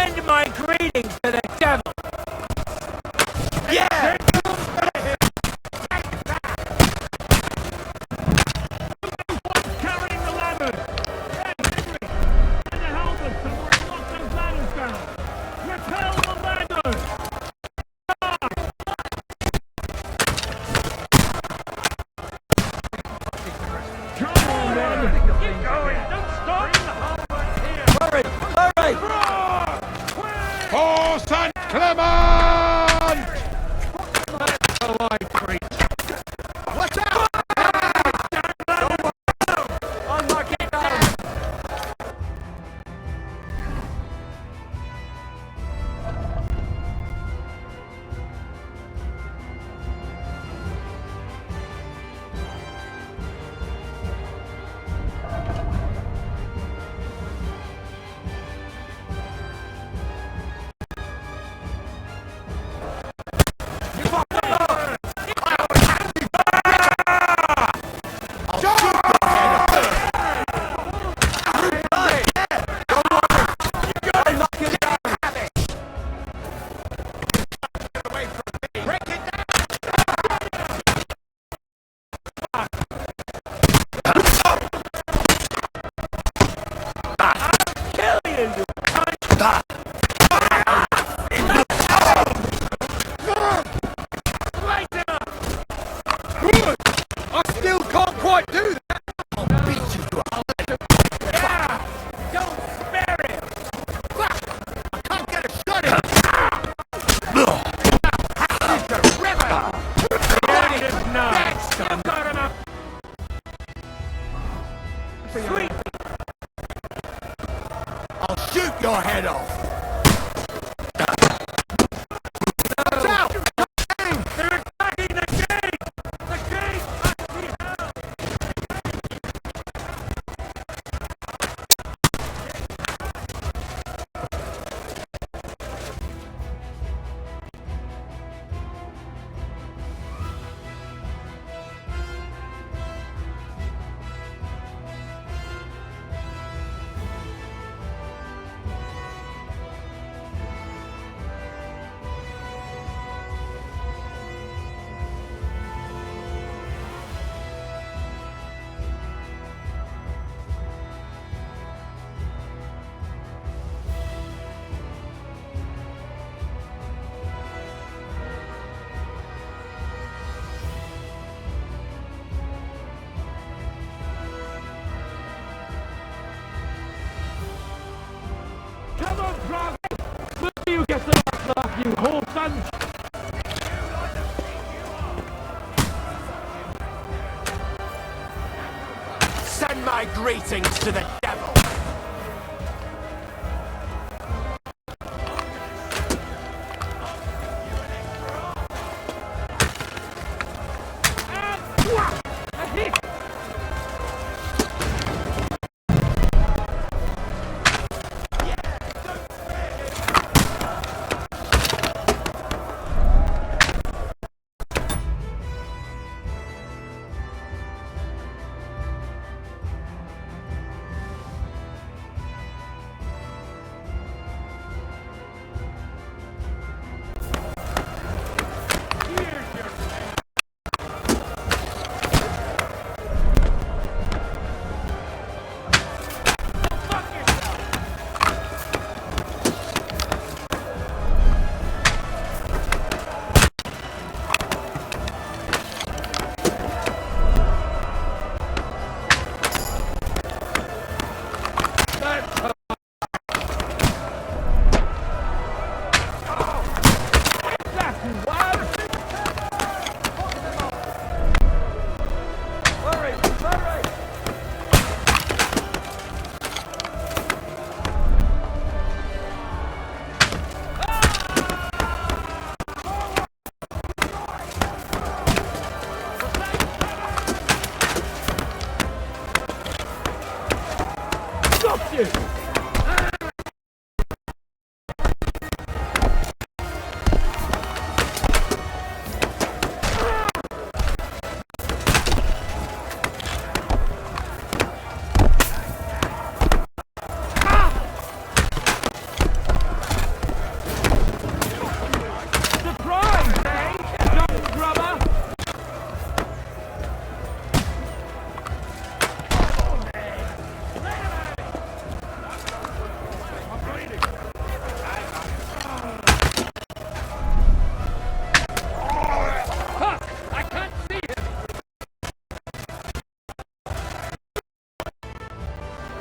Send my greetings to the devil! Yeah! Carrying the ladders! Hey, Henry! Get the helmet and we'll lock those ladders down! Repel the ladders! Come on, then! Keep going! Don't stop! Hurry! Hurry! For St. Clement! That's how I preach! Watch out! Unlock it down! I still can't quite do that! I'll beat you to a Don't spare it! I can't get a shot in! It's a river! There it is now! You've got enough! Sweet! I'll shoot your head off! Watch out! They're attacking the gate! The gate must be held! Come on, Frog! Will you get the last laugh, you whore sons? Send my greetings to the devil!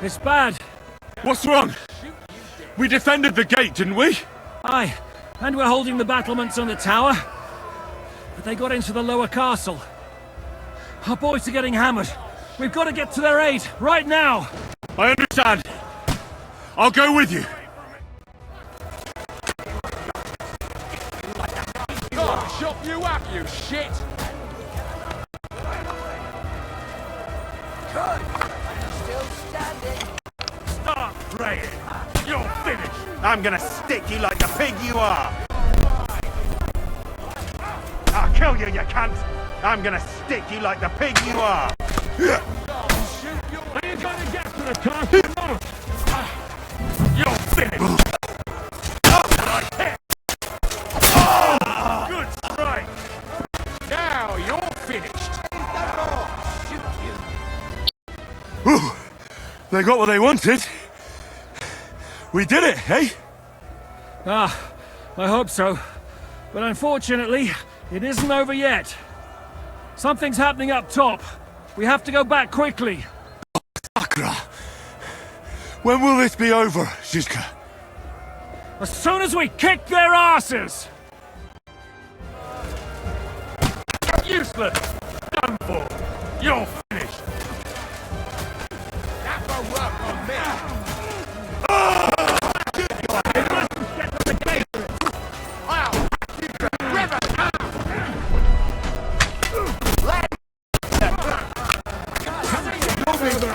It's bad. What's wrong? We defended the gate, didn't we? Aye, and we're holding the battlements on the tower. But they got into the lower castle. Our boys are getting hammered. We've got to get to their aid, right now! I understand. I'll go with you. God, chop you up, you shit! Still standing. Stop praying! You're finished! I'm gonna stick you like the pig you are. I'll kill you, you cunt. I'm gonna stick you like the pig you are. Are you gonna get to the castle? You're finished! Good strike! Now you're finished! Whew. They got what they wanted. We did it, eh? Ah, I hope so. But unfortunately, it isn't over yet. Something's happening up top. We have to go back quickly. Sakra. When will this be over, Zizka? As soon as we kick their asses! Useless! Done for! You're finished! That won't work on me!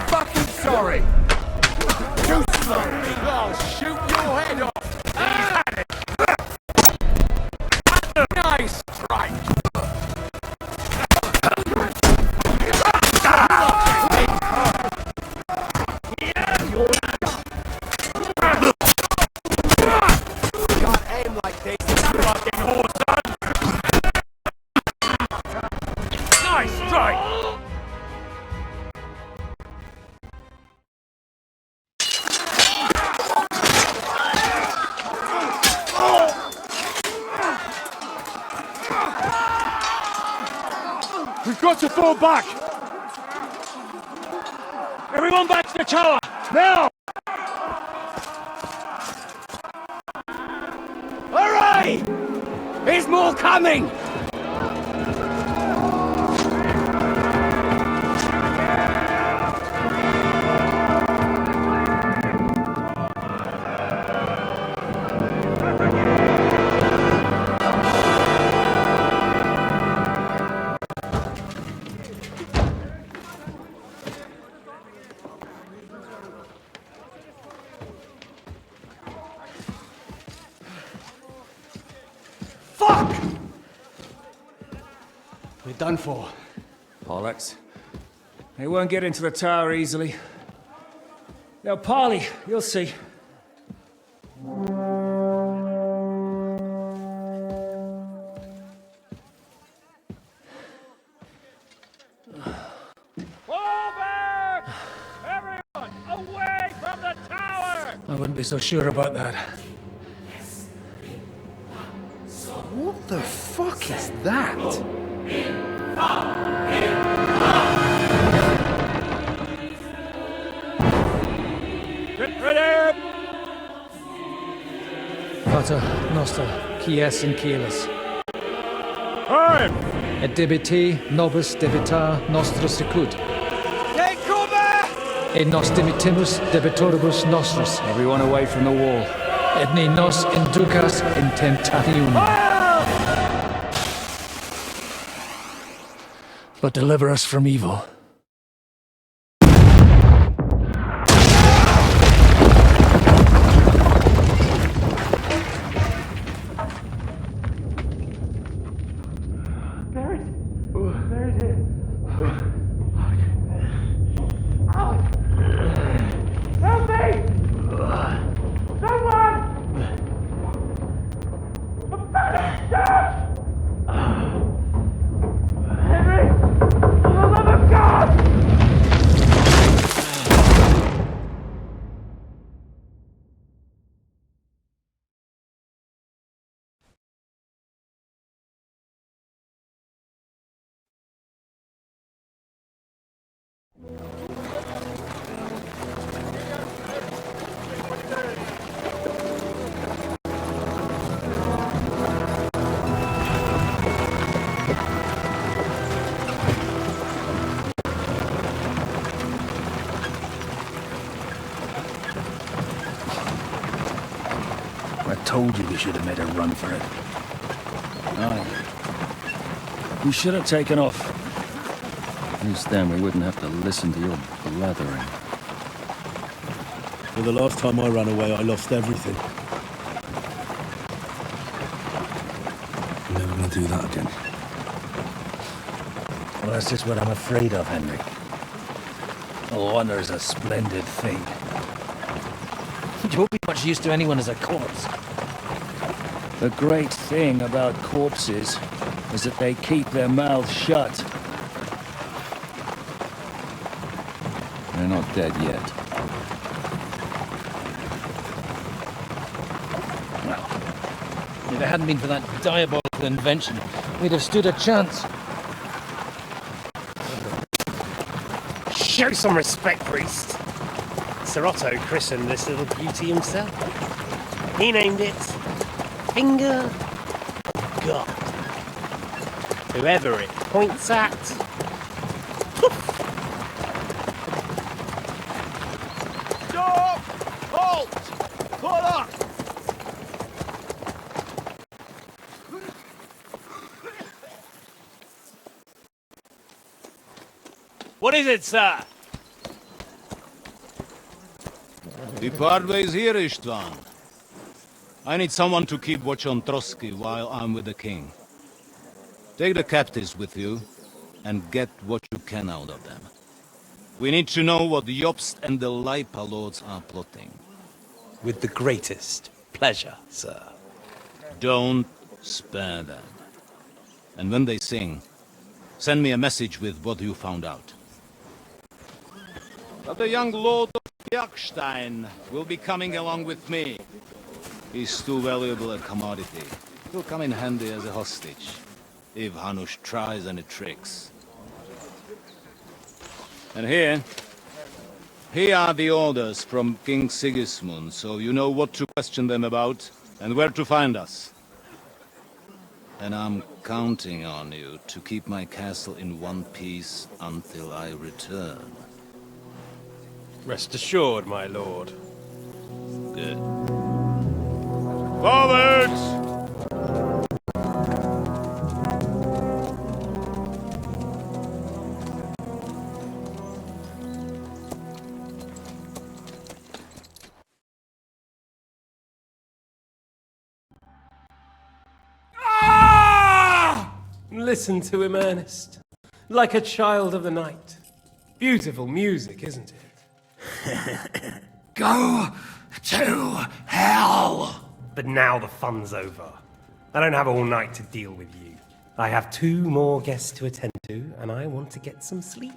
Fucking sorry! Too sorry! I'll shoot your head off! Nice strike! Can't aim like this. Fucking horse! Nice strike! We've got to fall back. Everyone back to the tower! Now! Hooray! There's more coming! Fuck! We're done for. Bollocks. They won't get into the tower easily. Now, Parley, you'll see. Fall back! Everyone, away from the tower! I wouldn't be so sure about that. What the fuck is that? Get ready! Pater noster, quies in caelis. Time! Et debite nobis debitar nostros sicut. Take cover! Et nos dimitimus debitoribus nostros. Everyone away from the wall. Et ne nos inducas in tentationem. But deliver us from evil. For the love of God! told you we should have made a run for it. Aye. We should have taken off. At least then we wouldn't have to listen to your blathering. For the last time I ran away, I lost everything. I'm never gonna do that again. Well, that's just what I'm afraid of, Henry. Honor's a splendid thing. You won't be much use to anyone as a corpse. The great thing about corpses is that they keep their mouths shut. They're not dead yet. Well, if it hadn't been for that diabolical invention, we'd have stood a chance. Show some respect, priest. Sir Otto christened this little beauty himself. He named it Finger God. Whoever it points at, Stop! Halt! Pull up! what is it, sir? The Parway's here, Istvan. I need someone to keep watch on Trotsky while I'm with the king. Take the captives with you, and get what you can out of them. We need to know what the Jobst and the Leipa lords are plotting. With the greatest pleasure, sir. Don't spare them. And when they sing, send me a message with what you found out. But the young lord of Bjerkstein will be coming along with me. He's too valuable a commodity. He'll come in handy as a hostage, if Hanush tries any tricks. And here are the orders from King Sigismund, so you know what to question them about, and where to find us. And I'm counting on you to keep my castle in one piece until I return. Rest assured, my lord. Good. Forwards! Listen to him, Ernest. Like a child of the night. Beautiful music, isn't it? Go to hell! But now the fun's over. I don't have all night to deal with you. I have 2 more guests to attend to, and I want to get some sleep.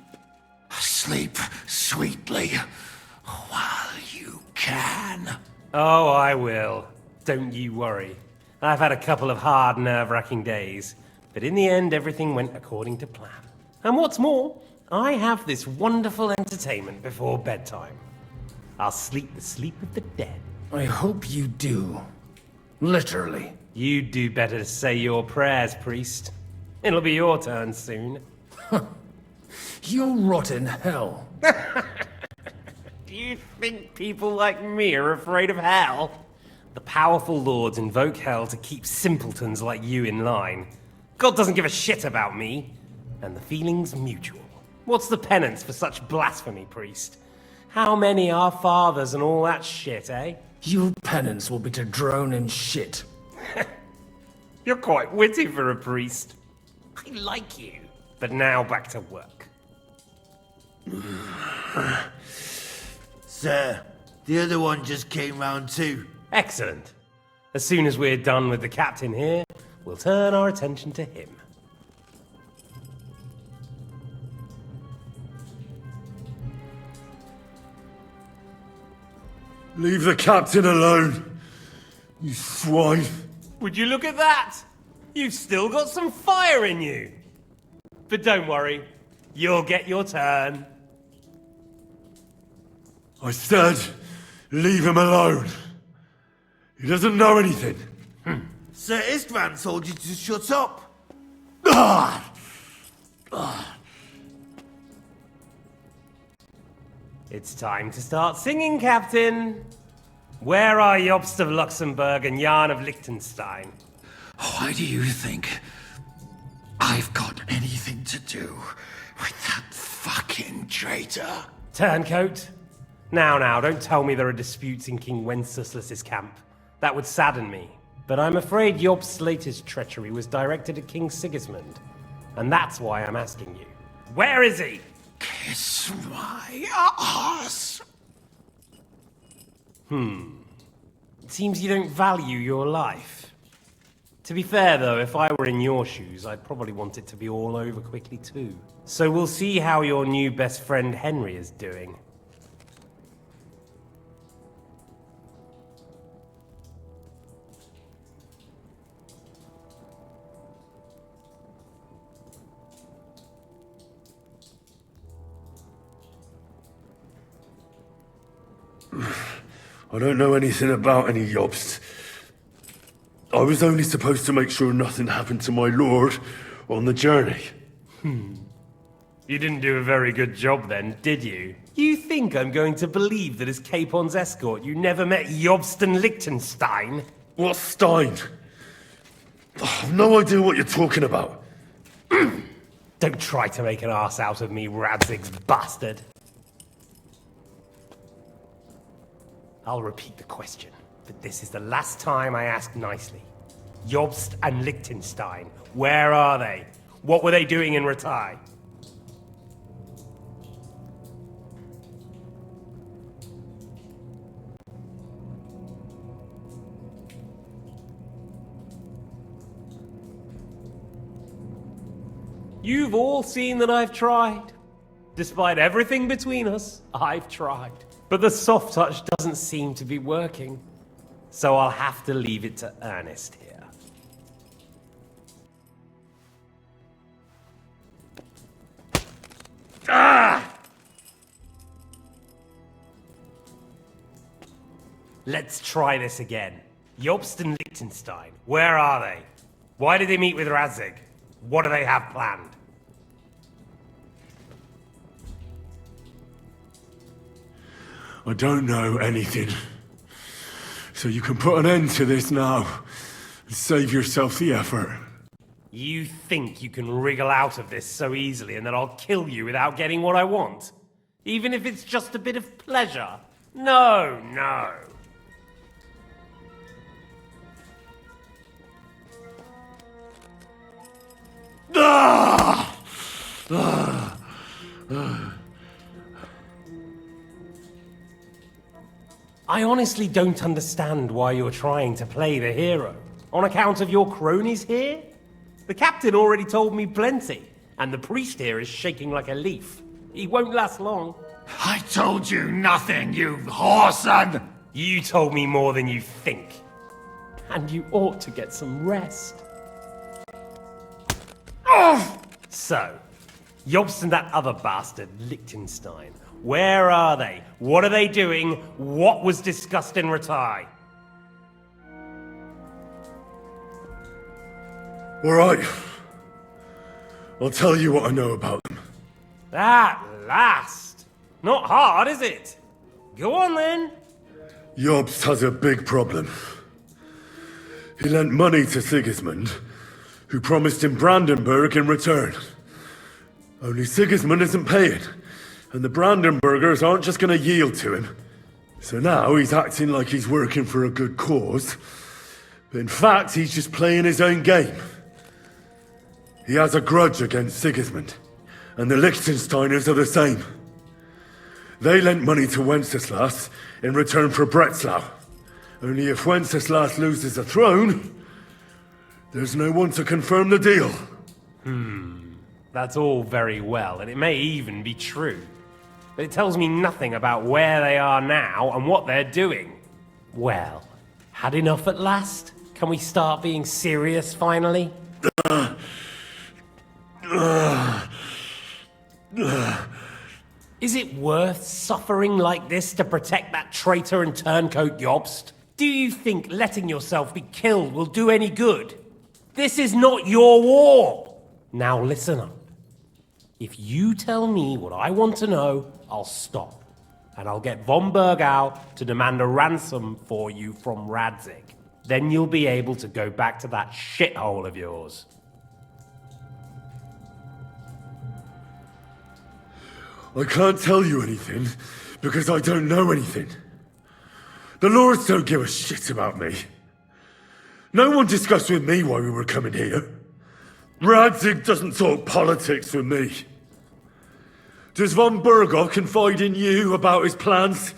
Sleep sweetly while you can. Oh, I will. Don't you worry. I've had a couple of hard, nerve-wracking days, but in the end, everything went according to plan. And what's more, I have this wonderful entertainment before bedtime. I'll sleep the sleep of the dead. I hope you do. Literally. You'd do better to say your prayers, priest. It'll be your turn soon. You'll rot in hell. Do you think people like me are afraid of hell? The powerful lords invoke hell to keep simpletons like you in line. God doesn't give a shit about me. And the feeling's mutual. What's the penance for such blasphemy, priest? How many are fathers and all that shit, eh? Your penance will be to drown in shit. You're quite witty for a priest. I like you. But now back to work. Sir, the other one just came round too. Excellent. As soon as we're done with the captain here, we'll turn our attention to him. Leave the captain alone, you swine. Would you look at that? You've still got some fire in you. But don't worry, you'll get your turn. I said, leave him alone. He doesn't know anything. Sir Istvan told you to shut up. It's time to start singing, Captain. Where are Jobst of Luxembourg and Jan of Liechtenstein? Why do you think I've got anything to do with that fucking traitor? Turncoat? Now, don't tell me there are disputes in King Wenceslas's camp. That would sadden me. But I'm afraid Jobst's latest treachery was directed at King Sigismund. And that's why I'm asking you. Where is he? Kiss my ass. It seems you don't value your life. To be fair though, if I were in your shoes, I'd probably want it to be all over quickly too. So we'll see how your new best friend Henry is doing. I don't know anything about any Jobst. I was only supposed to make sure nothing happened to my lord on the journey. You didn't do a very good job then, did you? You think I'm going to believe that as Capon's escort you never met Jobst and Liechtenstein? What's Stein? I've no idea what you're talking about. Don't try to make an arse out of me, Radzig's bastard. I'll repeat the question, but this is the last time I ask nicely. Jobst and Liechtenstein, where are they? What were they doing in Ratai? You've all seen that I've tried. Despite everything between us, I've tried. But the soft touch doesn't seem to be working. So I'll have to leave it to Ernest here. Let's try this again. Jobst and Liechtenstein, where are they? Why did they meet with Radzig? What do they have planned? I don't know anything. So you can put an end to this now and save yourself the effort. You think you can wriggle out of this so easily and that I'll kill you without getting what I want? Even if it's just a bit of pleasure? No. I honestly don't understand why you're trying to play the hero. On account of your cronies here? The captain already told me plenty, and the priest here is shaking like a leaf. He won't last long. I told you nothing, you whoreson! You told me more than you think. And you ought to get some rest. So, Jobst and that other bastard, Liechtenstein, where are they? What are they doing? What was discussed in Ratai? All right. I'll tell you what I know about them. At last! Not hard, is it? Go on then. Jobst has a big problem. He lent money to Sigismund, who promised him Brandenburg in return. Only Sigismund isn't paying, and the Brandenburgers aren't just going to yield to him. So now he's acting like he's working for a good cause, but in fact he's just playing his own game. He has a grudge against Sigismund, and the Liechtensteiners are the same. They lent money to Wenceslas in return for Breslau. Only if Wenceslas loses the throne, there's no one to confirm the deal. That's all very well, and it may even be true. But it tells me nothing about where they are now and what they're doing. Well, had enough at last? Can we start being serious finally? Is it worth suffering like this to protect that traitor and turncoat Jobst? Do you think letting yourself be killed will do any good? This is not your war! Now listen up. If you tell me what I want to know, I'll stop. and I'll get von Bergau to demand a ransom for you from Radzig. Then you'll be able to go back to that shithole of yours. I can't tell you anything, because I don't know anything. The Lords don't give a shit about me. No one discussed with me why we were coming here. Radzig doesn't talk politics with me. Does von Bergau confide in you about his plans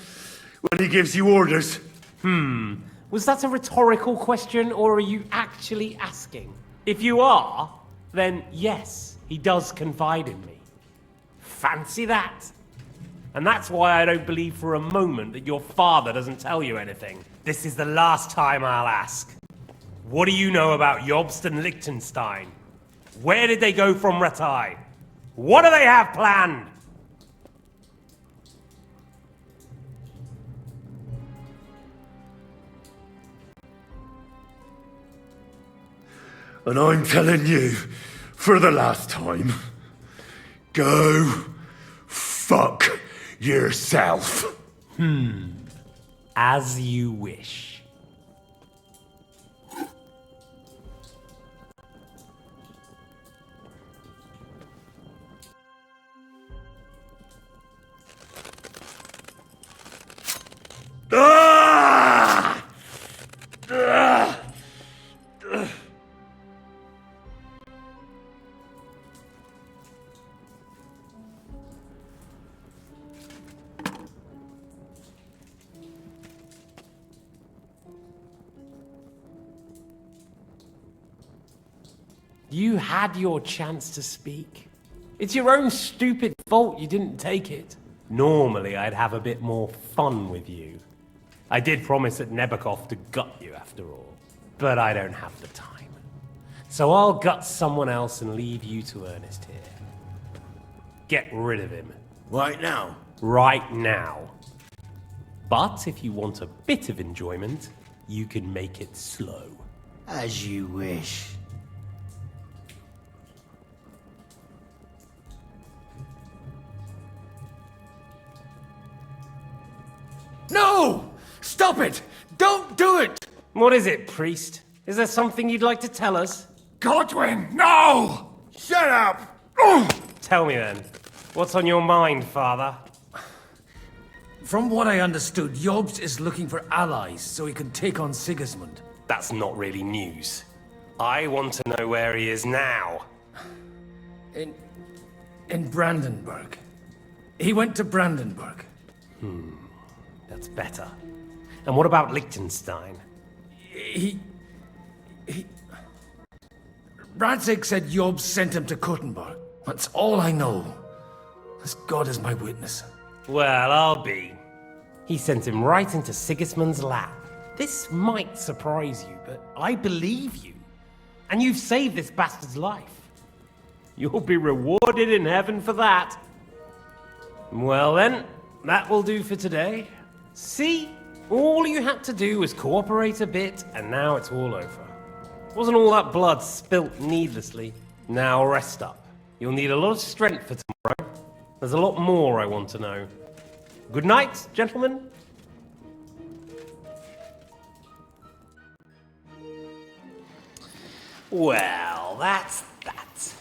when he gives you orders? Was that a rhetorical question, or are you actually asking? If you are, then yes, he does confide in me. Fancy that? And that's why I don't believe for a moment that your father doesn't tell you anything. This is the last time I'll ask. What do you know about Jobst and Liechtenstein? Where did they go from Ratai? What do they have planned? And I'm telling you, for the last time, go fuck yourself. As you wish. Ah! Ah! You had your chance to speak. It's your own stupid fault you didn't take it. Normally, I'd have a bit more fun with you. I did promise at Nebakov to gut you after all, but I don't have the time. So I'll gut someone else and leave you to Ernest here. Get rid of him. Right now? Right now. But if you want a bit of enjoyment, you can make it slow. As you wish. No! Stop it! Don't do it! What is it, priest? Is there something you'd like to tell us? Godwin, no! Shut up! Tell me then. What's on your mind, father? From what I understood, Jobst is looking for allies so he can take on Sigismund. That's not really news. I want to know where he is now. In Brandenburg. He went to Brandenburg. That's better. And what about Liechtenstein? Radzig said Jobst sent him to Kuttenberg. That's all I know. As God is my witness. Well, I'll be. He sent him right into Sigismund's lap. This might surprise you, but I believe you. And you've saved this bastard's life. You'll be rewarded in heaven for that. Well then, that will do for today. See? All you had to do was cooperate a bit, and now it's all over. Wasn't all that blood spilt needlessly. Now rest up. You'll need a lot of strength for tomorrow. There's a lot more I want to know. Good night, gentlemen. Well, that's that.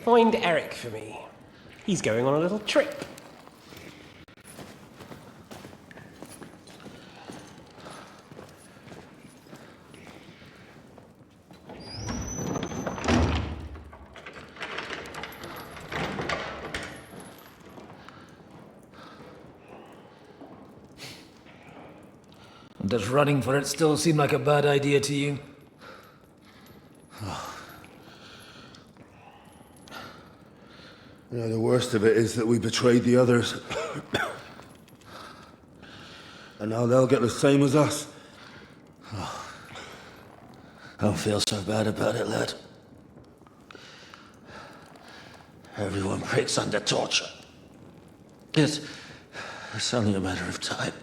Find Eric for me. He's going on a little trip. Does running for it still seem like a bad idea to you? You know, the worst of it is that we betrayed the others. And now they'll get the same as us. Don't feel so bad about it, lad. Everyone breaks under torture. It's only a matter of time.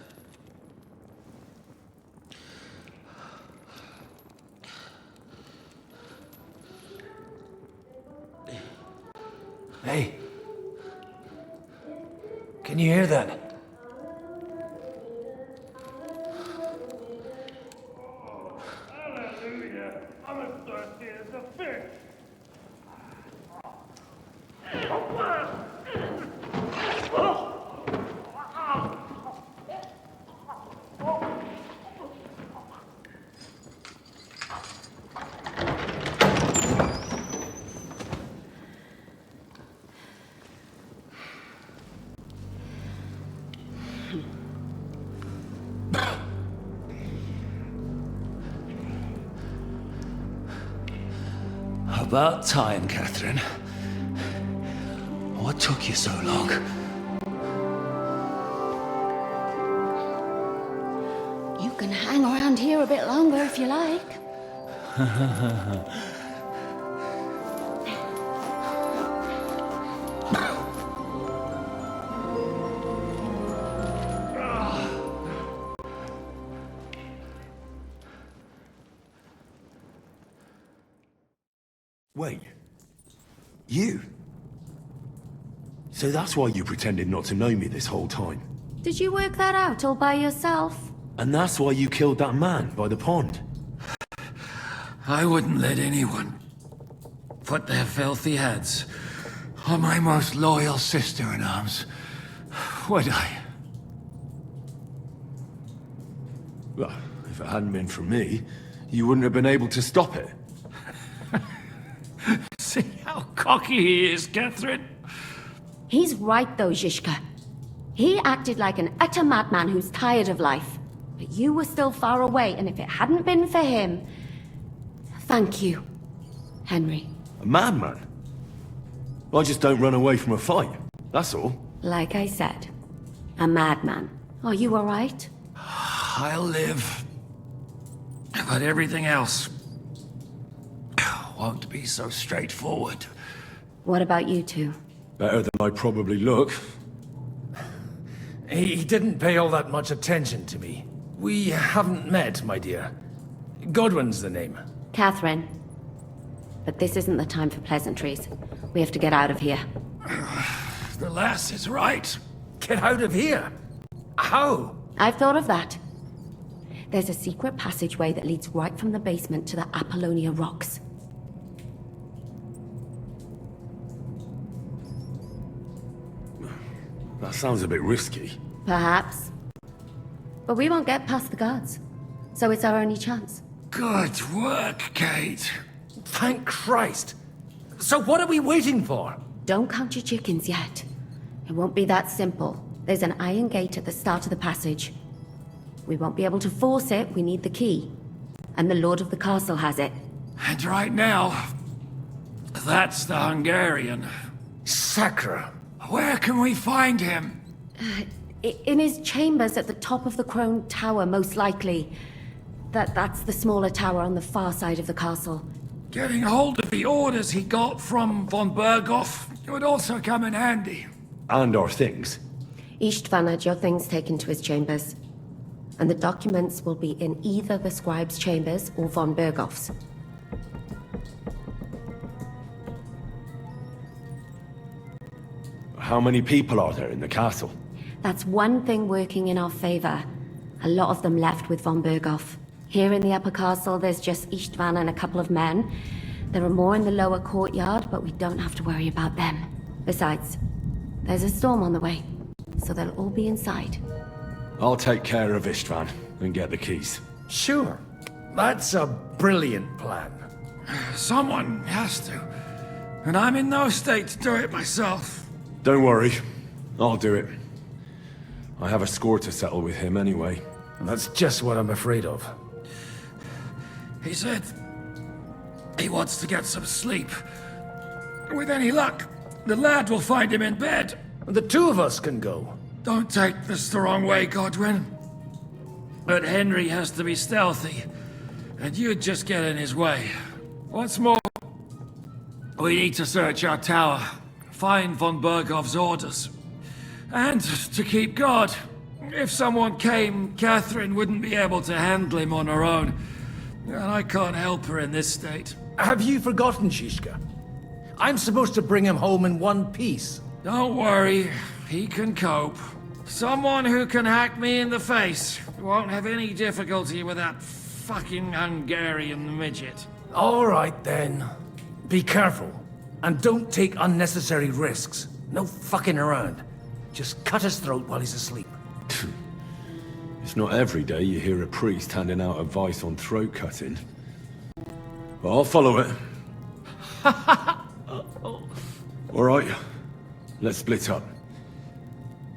Hey. Can you hear that? Hallelujah. I'm as thirsty as a fish. About time, Catherine. What took you so long? You can hang around here a bit longer if you like. Wait. You? So that's why you pretended not to know me this whole time? Did you work that out all by yourself? And that's why you killed that man by the pond? I wouldn't let anyone put their filthy heads on my most loyal sister-in-arms, would I? Well, if it hadn't been for me, you wouldn't have been able to stop it. See how cocky he is, Catherine? He's right though, Zizka. He acted like an utter madman who's tired of life. But you were still far away, and if it hadn't been for him... Thank you, Henry. A madman? I just don't run away from a fight, that's all. Like I said, a madman. Are you alright? I'll live. But everything else won't be so straightforward. What about you two? Better than I probably look. He didn't pay all that much attention to me. We haven't met, my dear. Godwin's the name. Catherine. But this isn't the time for pleasantries. We have to get out of here. The lass is right. Get out of here? How? I've thought of that. There's a secret passageway that leads right from the basement to the Apollonia Rocks. That sounds a bit risky. Perhaps. But we won't get past the guards. So it's our only chance. Good work, Kate. Thank Christ. So what are we waiting for? Don't count your chickens yet. It won't be that simple. There's an iron gate at the start of the passage. We won't be able to force it, we need the key. And the Lord of the Castle has it. And right now, that's the Hungarian. Sacra. Where can we find him? In his chambers at the top of the Crone Tower, most likely. That's the smaller tower on the far side of the castle. Getting hold of the orders he got from von Berghoff would also come in handy. And our things. Istvan had your things taken to his chambers. And the documents will be in either the scribe's chambers or von Berghoff's. How many people are there in the castle? That's one thing working in our favor. A lot of them left with von Berghoff. Here in the upper castle, there's just Istvan and a couple of men. There are more in the lower courtyard, but we don't have to worry about them. Besides, there's a storm on the way, so they'll all be inside. I'll take care of Istvan and get the keys. Sure. That's a brilliant plan. Someone has to. And I'm in no state to do it myself. Don't worry. I'll do it. I have a score to settle with him anyway. And that's just what I'm afraid of. He said he wants to get some sleep. With any luck, the lad will find him in bed. The two of us can go. Don't take this the wrong way, Godwin. But Henry has to be stealthy, and you'd just get in his way. What's more, we need to search our tower, find von Berghoff's orders, and to keep guard. If someone came, Catherine wouldn't be able to handle him on her own, and I can't help her in this state. Have you forgotten, Shishka? I'm supposed to bring him home in one piece. Don't worry, He can cope. Someone who can hack me in the face won't have any difficulty with that fucking Hungarian midget. All right, then. Be careful. And don't take unnecessary risks. No fucking around. Just cut his throat while he's asleep. It's not every day you hear a priest handing out advice on throat cutting. But I'll follow it. All right, let's split up.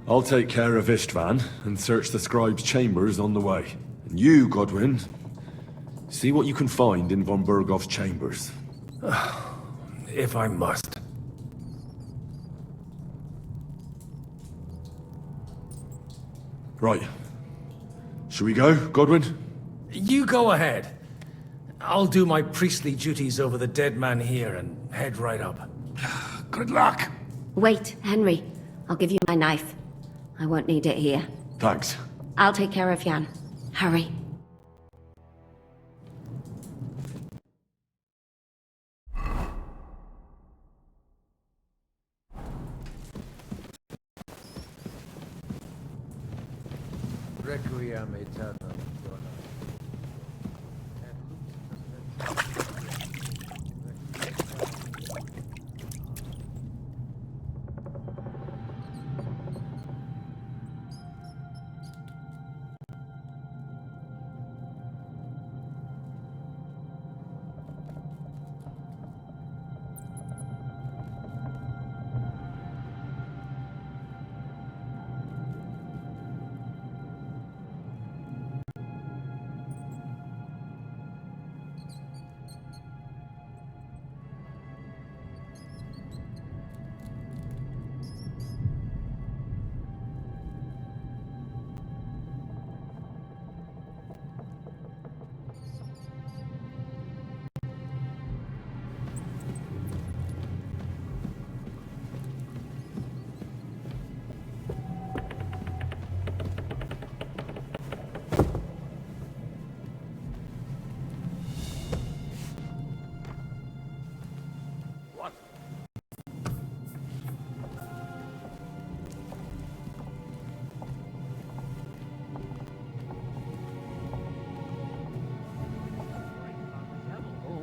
I'll take care of Istvan and search the scribe's chambers on the way. And you, Godwin, see what you can find in von Bergoff's chambers. If I must. Right. Shall we go, Godwin? You go ahead. I'll do my priestly duties over the dead man here and head right up. Good luck. Wait, Henry. I'll give you my knife. I won't need it here. Thanks. I'll take care of Jan. Hurry. Requiem aeternam.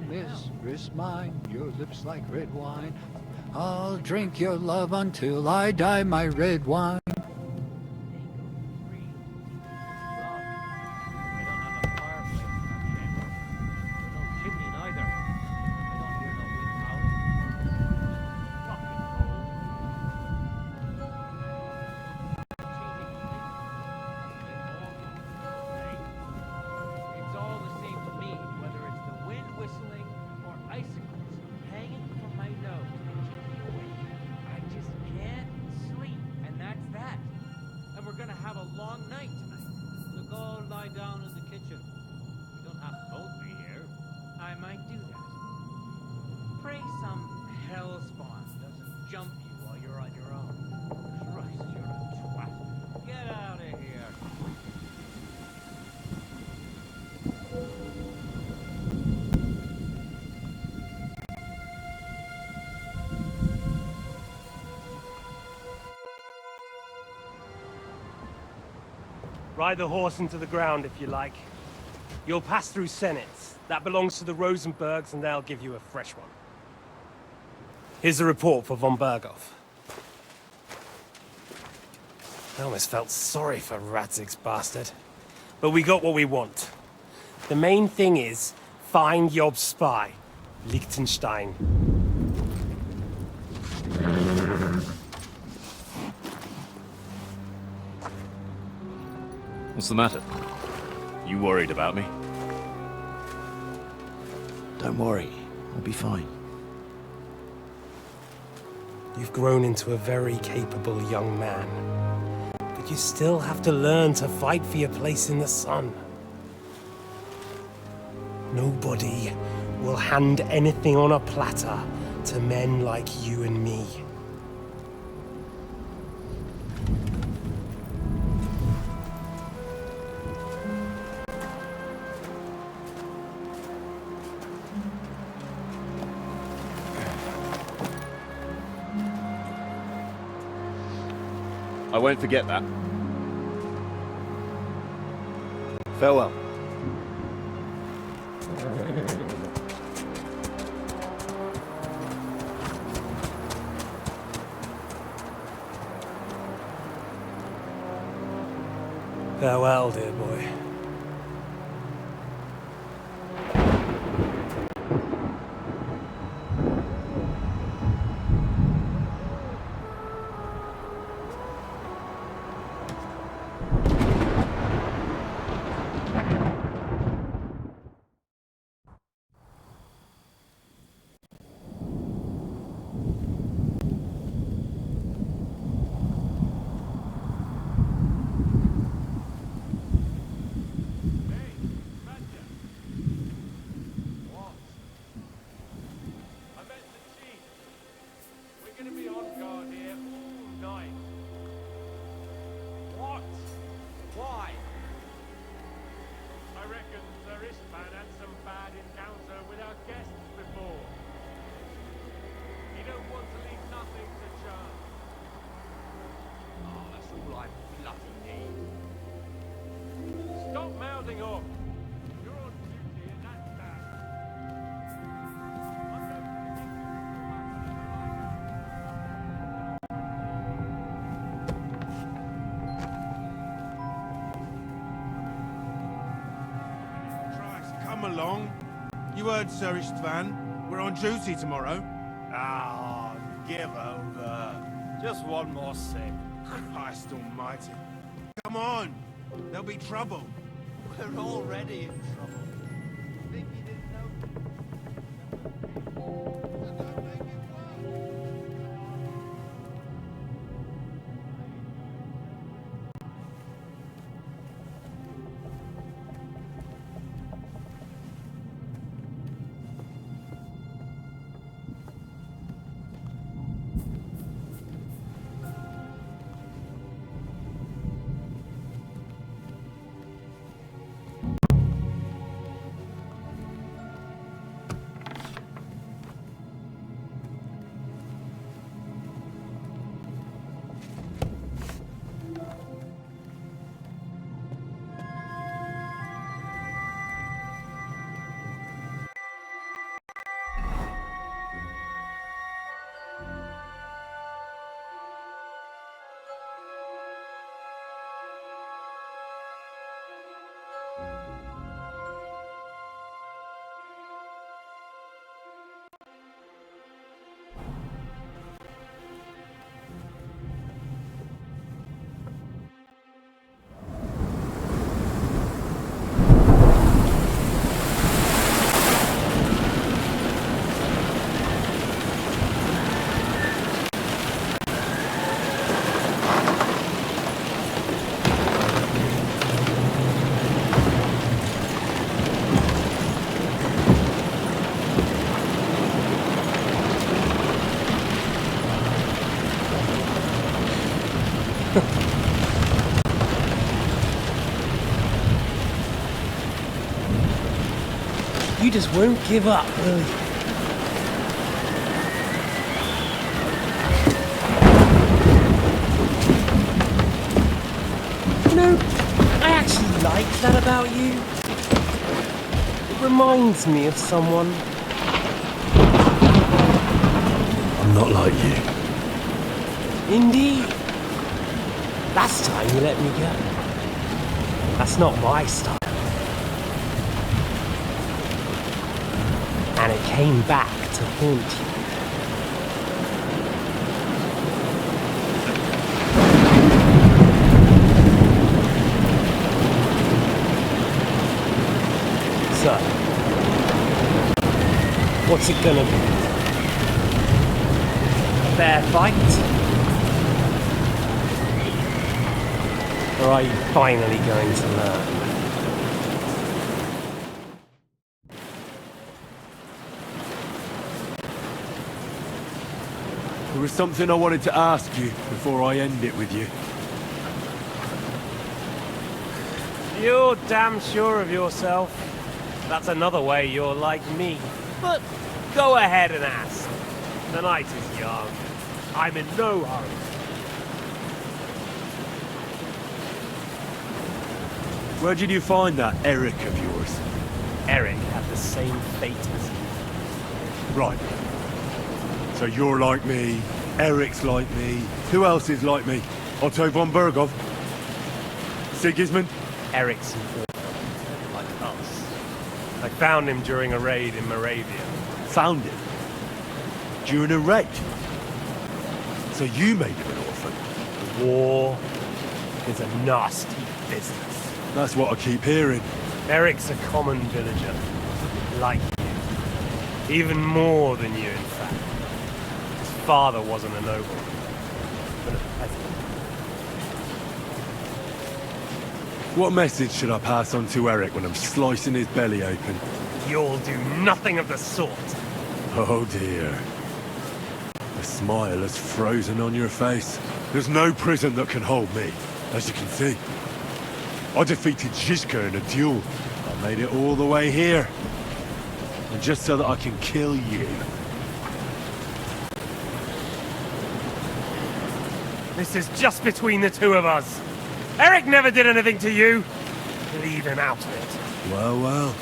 Mistress mine, your lips like red wine. I'll drink your love until I die, my red wine. Ride the horse into the ground if you like. You'll pass through Senates. That belongs to the Rosenbergs, and they'll give you a fresh one. Here's a report for von Bergoff. I almost felt sorry for Radzig's bastard. But we got what we want. The main thing is, find Job's spy, Liechtenstein. What's the matter? You worried about me? Don't worry, I'll be fine. You've grown into a very capable young man. But you still have to learn to fight for your place in the sun. Nobody will hand anything on a platter to men like you and me. I won't forget that. Farewell. Farewell, dear boy. Come along. You heard Sir Istvan. We're on duty tomorrow. Ah, give over. Just one more sip. Christ almighty. Come on. There'll be trouble. We're already in trouble. Think you didn't know? You just won't give up, will you? You know, I actually like that about you. It reminds me of someone. I'm not like you. Indeed. Last time you let me go. That's not my style. And it came back to haunt you. So, what's it gonna be? A fair fight? Or are you finally going to learn? There was something I wanted to ask you before I end it with you. You're damn sure of yourself. That's another way you're like me. But go ahead and ask. The night is young. I'm in no hurry. Where did you find that Eric of yours? Eric had the same fate as you. Right. So you're like me, Eric's like me. Who else is like me? Otto von Berghoff? Sigismund? Eric's an orphan, like us. I found him during a raid in Moravia. Found him? During a raid? So you made him an orphan? War is a nasty business. That's what I keep hearing. Eric's a common villager, like you. Even more than you, in fact. His father wasn't a noble, but a peasant. What message should I pass on to Eric when I'm slicing his belly open? You'll do nothing of the sort. Oh dear. The smile is frozen on your face. There's no prison that can hold me, as you can see. I defeated Zizka in a duel. I made it all the way here. And just so that I can kill you. This is just between the two of us. Eric never did anything to you. Leave him out of it. Well, well.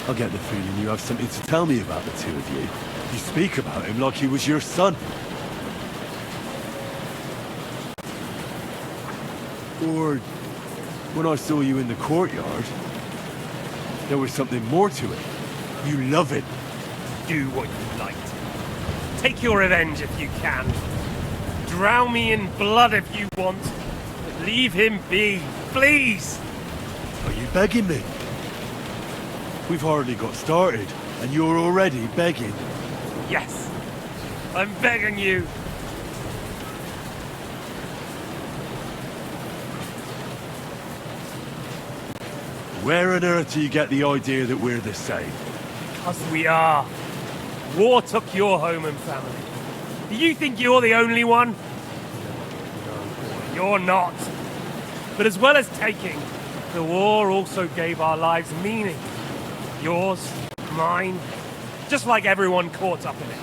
I get the feeling you have something to tell me about the two of you. You speak about him like he was your son. Or, when I saw you in the courtyard, there was something more to it. You love him. Do what you like. Take your revenge if you can. Drown me in blood if you want. But leave him be, please. Are you begging me? We've hardly got started, and you're already begging. Yes, I'm begging you. Where on earth do you get the idea that we're the same? Because we are. War took your home and family. Do you think you're the only one? No, you're not. But as well as taking, the war also gave our lives meaning. Yours, mine, just like everyone caught up in it.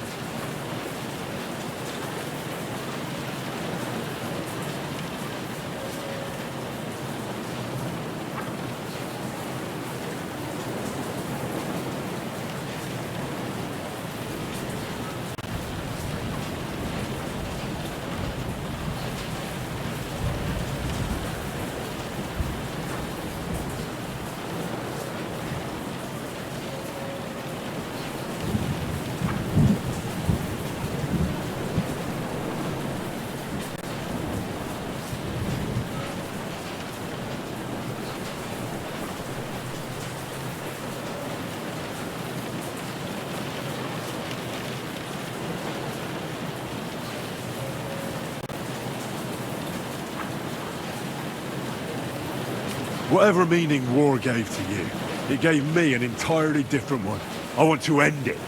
Whatever meaning war gave to you, it gave me an entirely different one. I want to end it,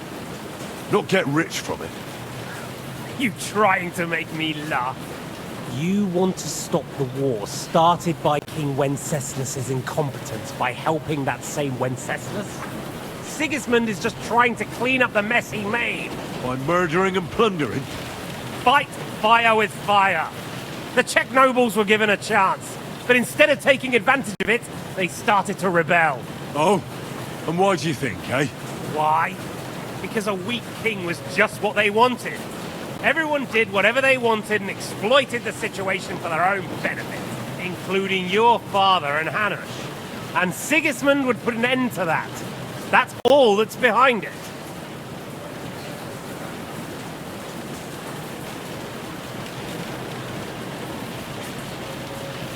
not get rich from it. You trying to make me laugh? You want to stop the war started by King Wenceslas's incompetence by helping that same Wenceslas? Sigismund is just trying to clean up the mess he made. By murdering and plundering? Fight fire with fire. The Czech nobles were given a chance, but instead of taking advantage of it, they started to rebel. Oh? And why do you think, eh? Why? Because a weak king was just what they wanted. Everyone did whatever they wanted and exploited the situation for their own benefit, including your father and Hanush. And Sigismund would put an end to that. That's all that's behind it.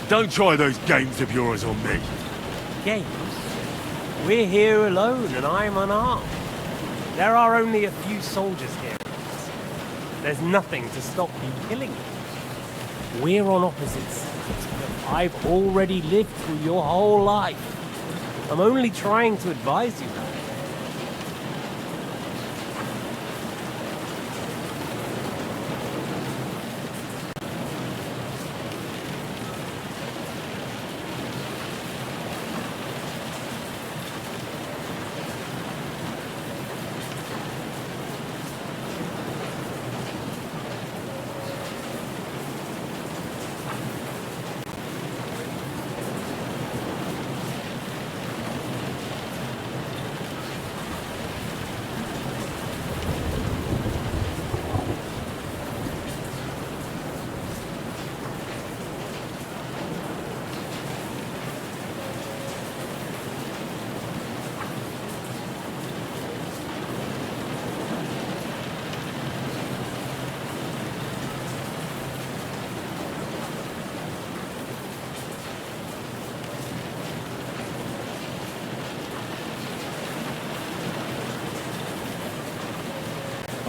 Don't try those games of yours on me. Games? We're here alone and I'm unarmed. There are only a few soldiers here. There's nothing to stop me killing you. We're on opposite sides, but I've already lived through your whole life. I'm only trying to advise you.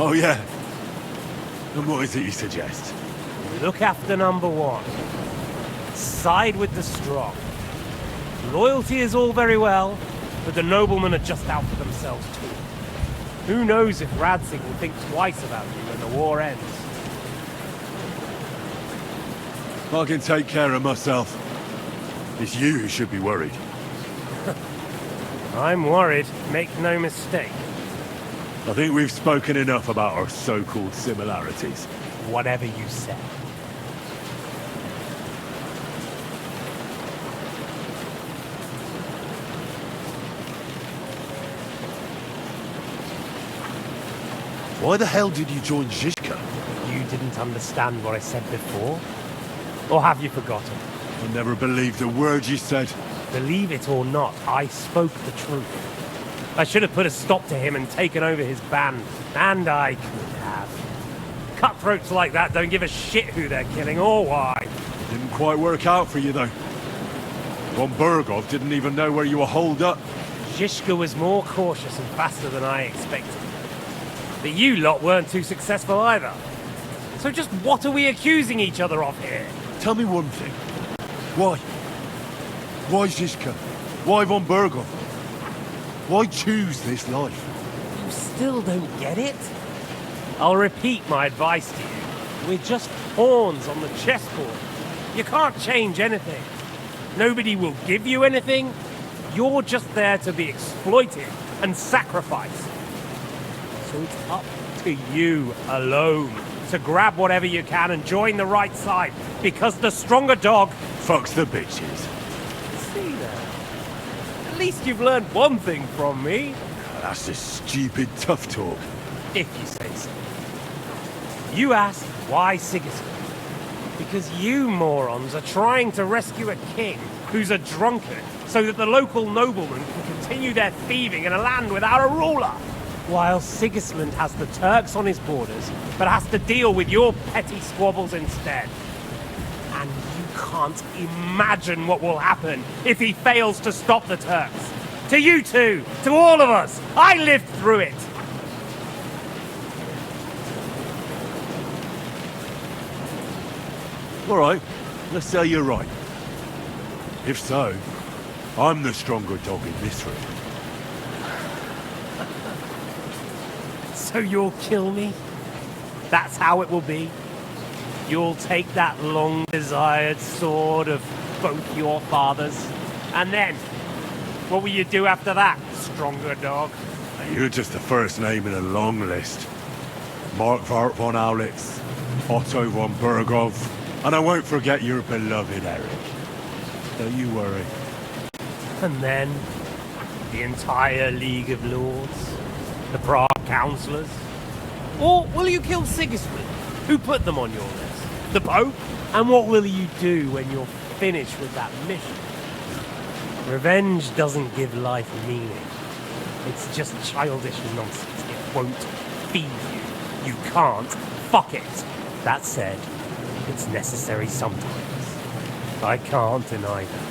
Oh, yeah. And what is it you suggest? Look after number one. Side with the strong. Loyalty is all very well, but the noblemen are just out for themselves too. Who knows if Radzig will think twice about you when the war ends. I can take care of myself. It's you who should be worried. I'm worried, make no mistake. I think we've spoken enough about our so-called similarities. Whatever you say. Why the hell did you join Zizka? You didn't understand what I said before? Or have you forgotten? I never believed a word you said. Believe it or not, I spoke the truth. I should have put a stop to him and taken over his band. And I could have. Cutthroats like that don't give a shit who they're killing or why. Didn't quite work out for you, though. Von Burgov didn't even know where you were holed up. Zizka was more cautious and faster than I expected. But you lot weren't too successful either. So just what are we accusing each other of here? Tell me one thing. Why? Why Zizka? Why Von Burgov? Why choose this life? You still don't get it? I'll repeat my advice to you. We're just pawns on the chessboard. You can't change anything. Nobody will give you anything. You're just there to be exploited and sacrificed. So it's up to you alone to grab whatever you can and join the right side, because the stronger dog fucks the bitches. See there? At least you've learned one thing from me. That's just stupid tough talk. If you say so. You asked why Sigismund? Because you morons are trying to rescue a king who's a drunkard so that the local noblemen can continue their thieving in a land without a ruler. While Sigismund has the Turks on his borders, but has to deal with your petty squabbles instead. And you can't imagine what will happen if he fails to stop the Turks. To you two, to all of us, I lived through it. All right, let's say you're right. If so, I'm the stronger dog in this room. So you'll kill me? That's how it will be? You'll take that long-desired sword of both your fathers, and then, what will you do after that, stronger dog? You're just the first name in a long list. Mark von Aulitz, Otto von Burgov, and I won't forget your beloved Eric. Don't you worry. And then, the entire League of Lords? The Prague Councillors? Or will you kill Sigismund? Who put them on your list? The Pope? And what will you do when you're finished with that mission? Revenge doesn't give life meaning. It's just childish nonsense. It won't feed you. You can't fuck it. That said, it's necessary sometimes. I can't deny that.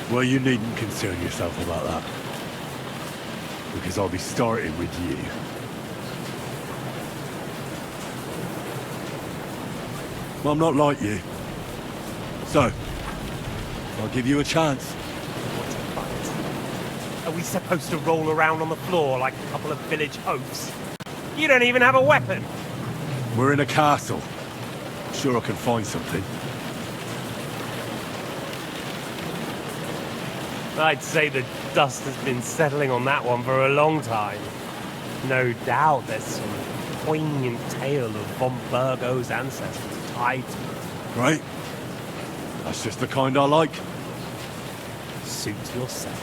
Well, you needn't concern yourself about that. Because I'll be starting with you. Well, I'm not like you. So, I'll give you a chance. Are we supposed to roll around on the floor like a couple of village oafs? You don't even have a weapon! We're in a castle. Sure I can find something. I'd say the dust has been settling on that one for a long time. No doubt there's some poignant tale of von Burgo's ancestors tied to it. Right? That's just the kind I like. Suit yourself.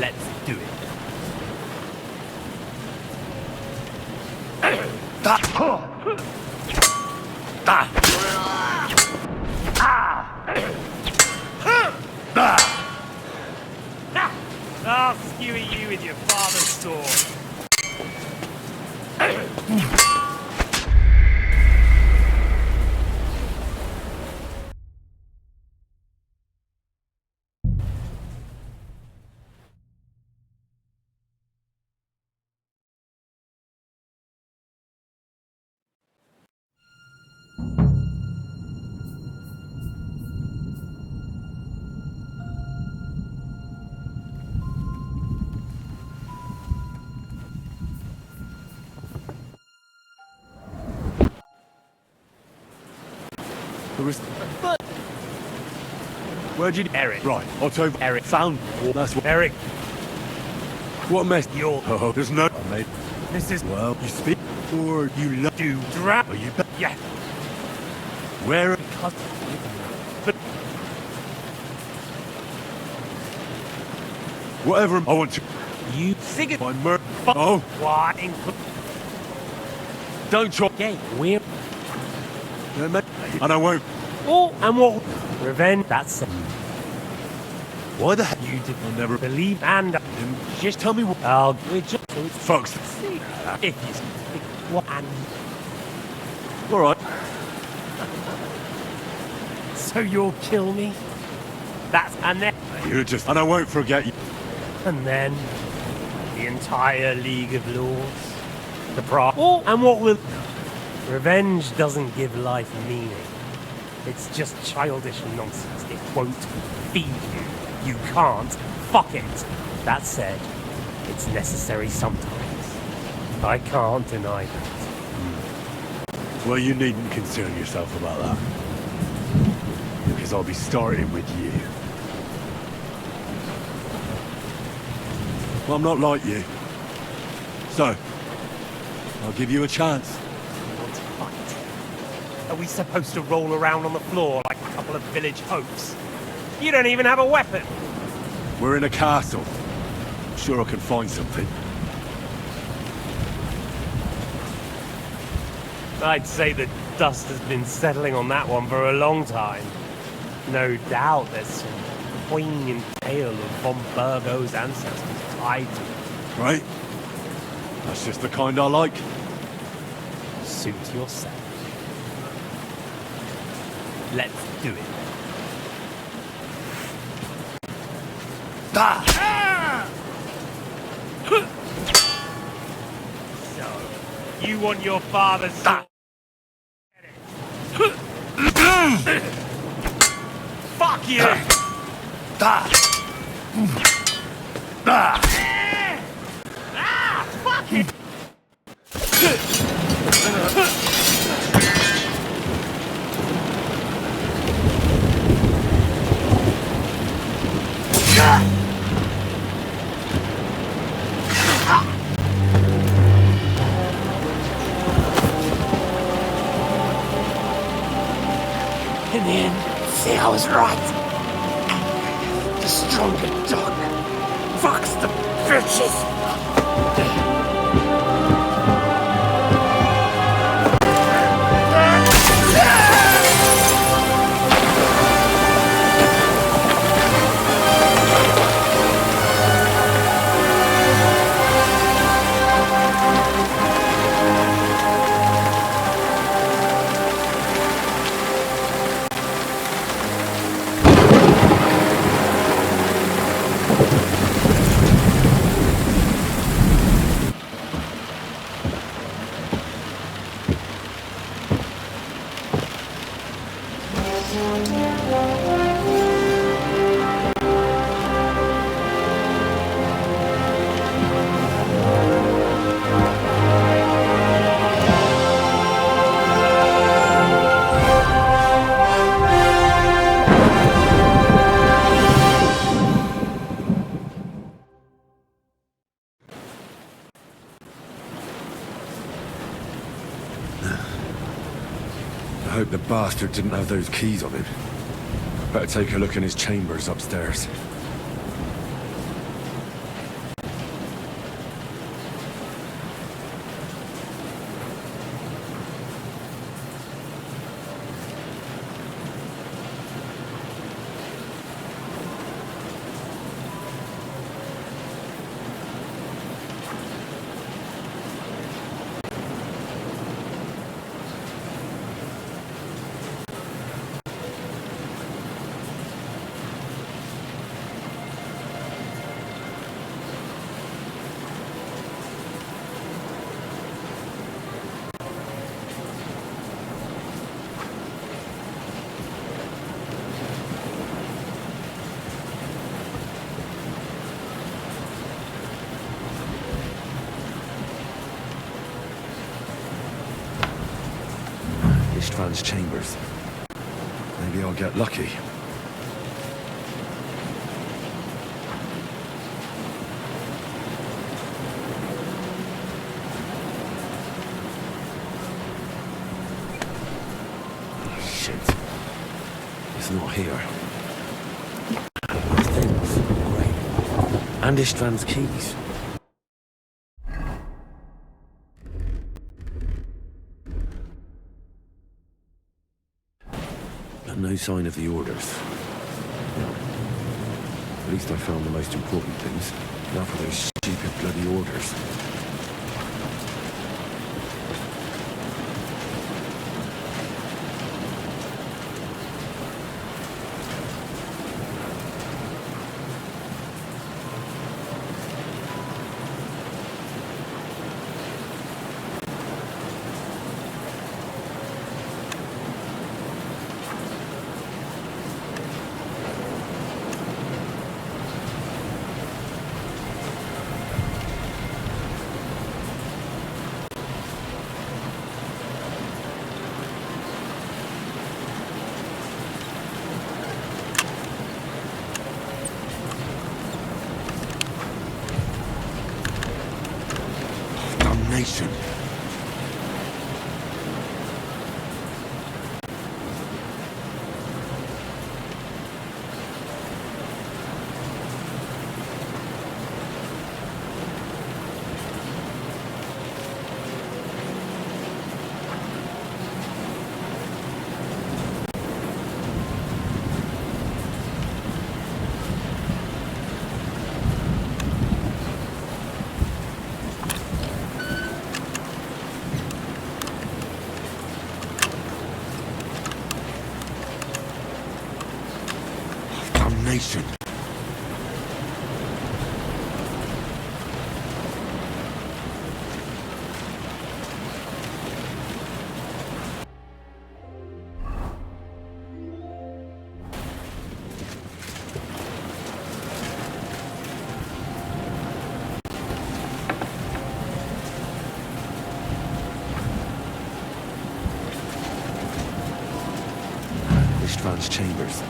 Let's do it. I'll skewer you with your father's sword. But where'd you... Eric. Right, I'll tell you... Eric. Found... That's what... Eric. What mess? You're... Oh, there's no... Mate. This is... Well, you speak... Or you... Do drop... Are you... Yeah. Where... But... Whatever I want to... You... Sig... My mer... Oh. Why? Don't try... Gay. We're... And I won't... Oh, and what? Revenge. That's it. Why the hell? You did I'll never... believe and... Just tell me what... We're just... Fox. See. If you... What? And... Alright. So you'll kill me? That's... And then... You just... And I won't forget you. And then... The entire League of Lords. The pro... Oh, and what will... Revenge doesn't give life meaning. It's just childish nonsense. It won't feed you. You can't fuck it. That said, it's necessary sometimes. I can't deny that. Well, you needn't concern yourself about that. Because I'll be starting with you. Well, I'm not like you. So, I'll give you a chance. Are we supposed to roll around on the floor like a couple of village hopes? You don't even have a weapon! We're in a castle. I'm sure I can find something. I'd say the dust has been settling on that one for a long time. No doubt there's some poignant tale of von Burgo's ancestors tied to it. Right? That's just the kind I like. Suit yourself. Let's do it. So, you want your father's sword? Fuck you! Fuck it! In the end, see, I was right. The stronger dog fucks the bitches. I hope the bastard didn't have those keys on him. Better take a look in his chambers upstairs. Istvan's chambers. I'll get lucky. Shit. It's not here. Things. Great. And István's keys. But no sign of the orders. At least I found the most important things. Now for those stupid bloody orders. Damnation. Damnation. István's chambers.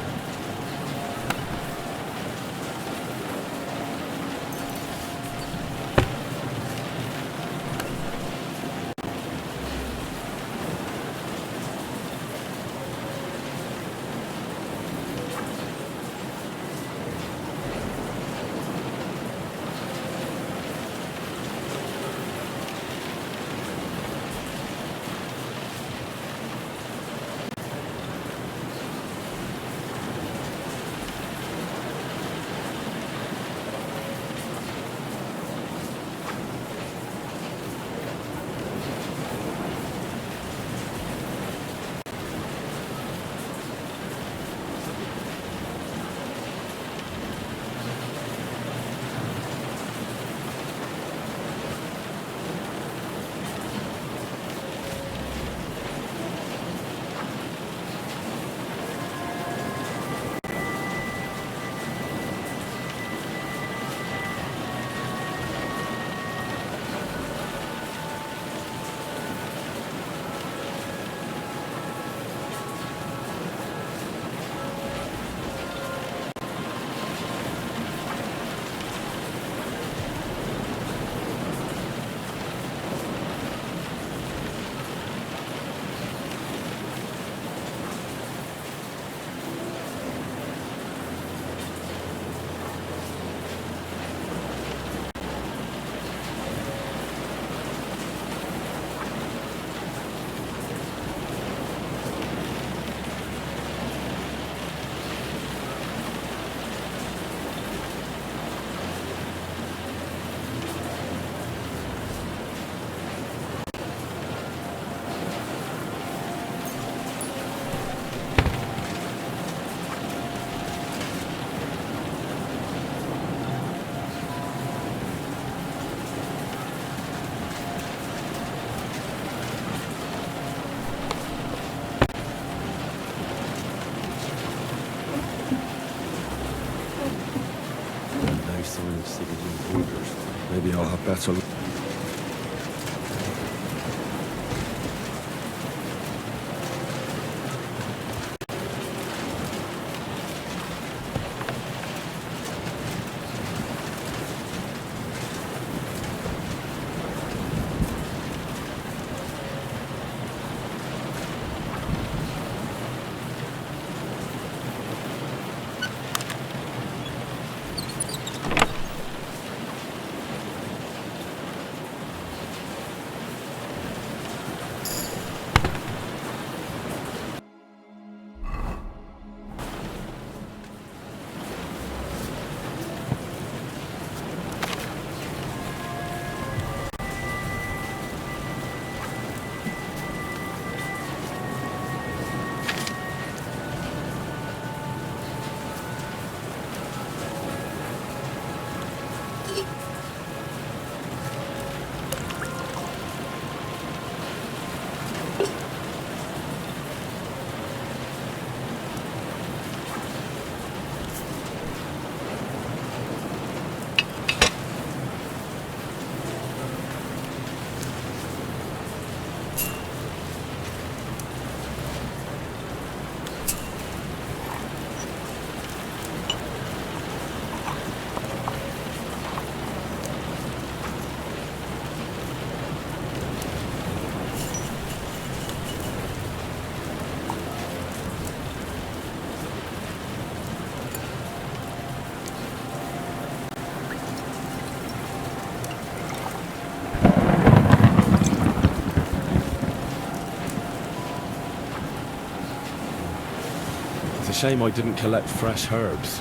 Maybe I'll have better luck. It's a shame I didn't collect fresh herbs.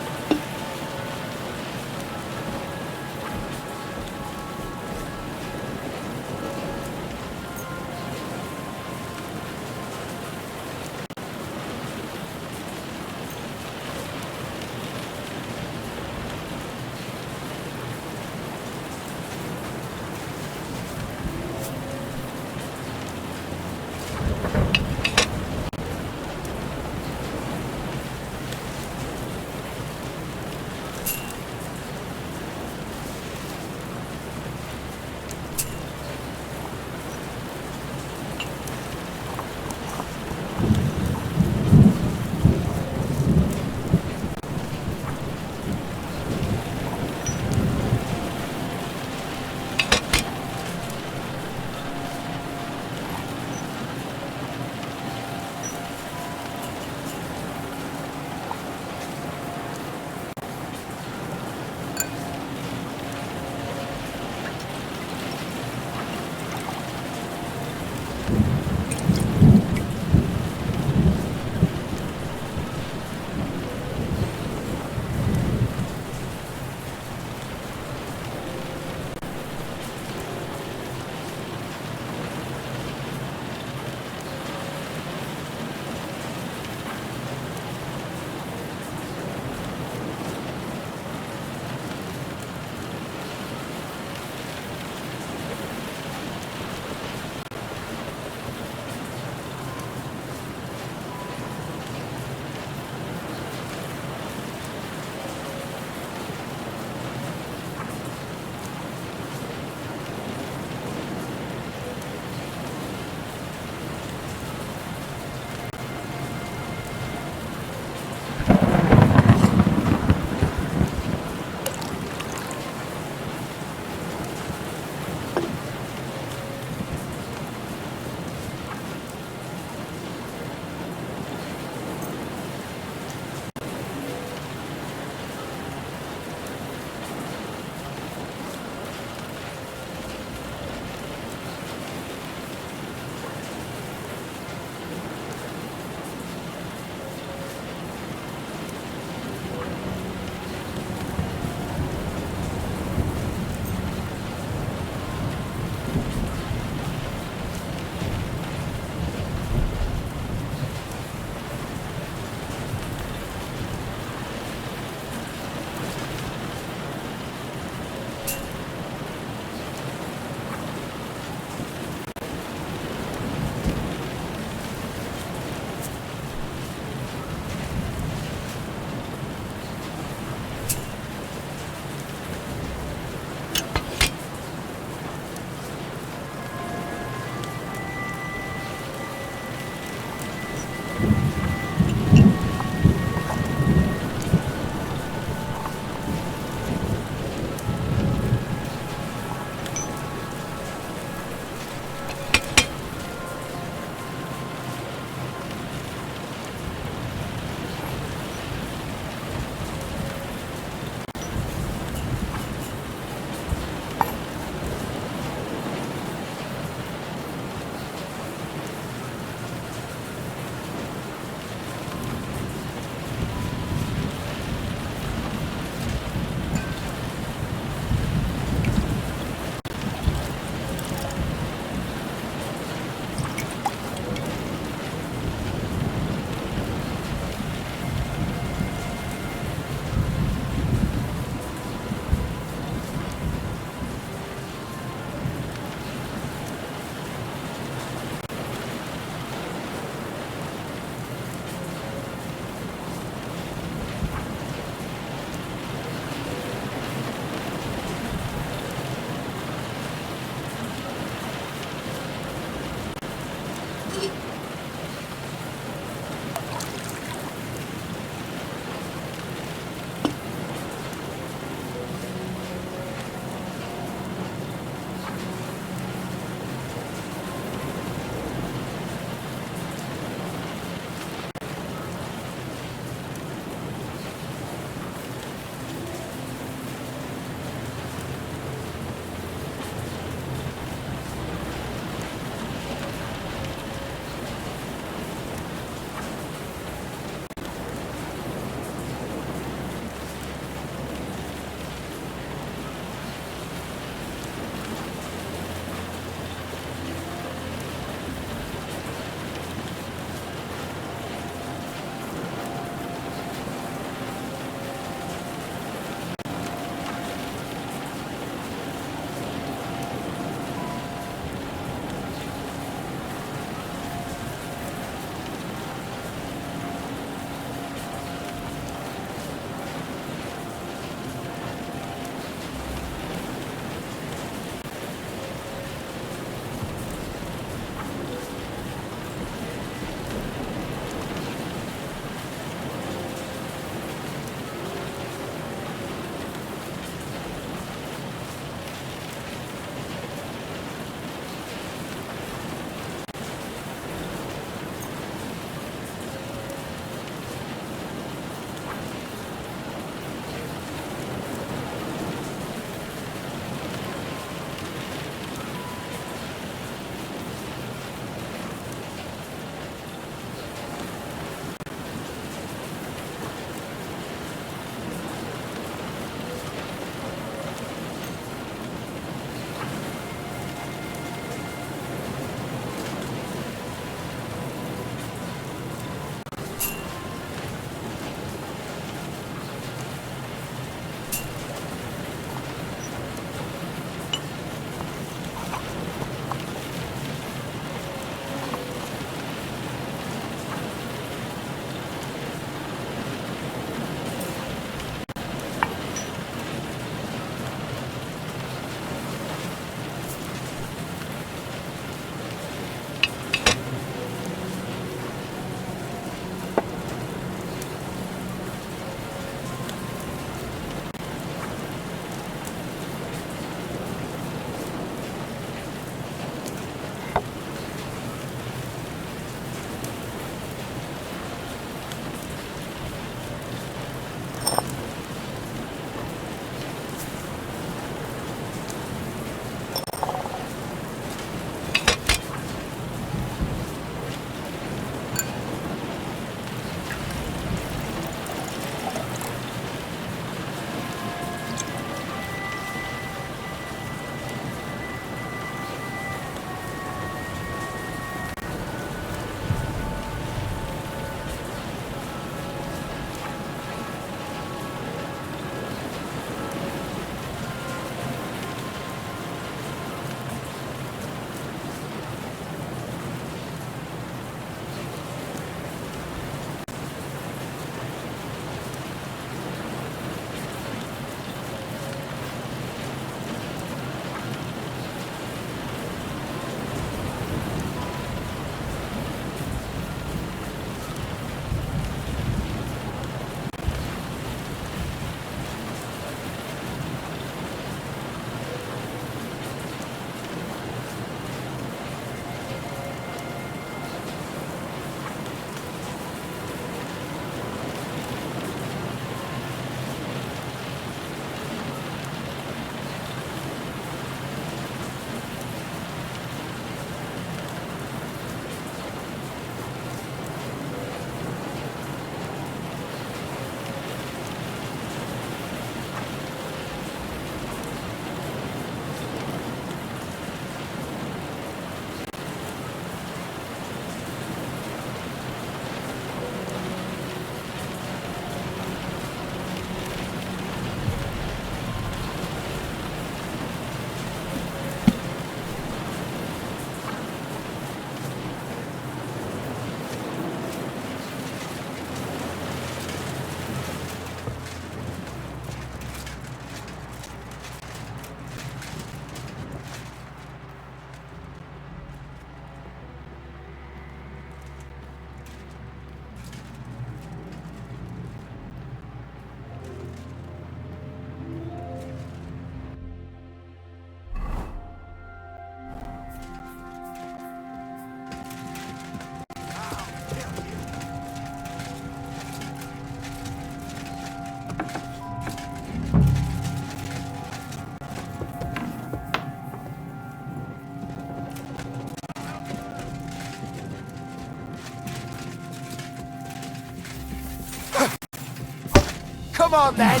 Come on, then!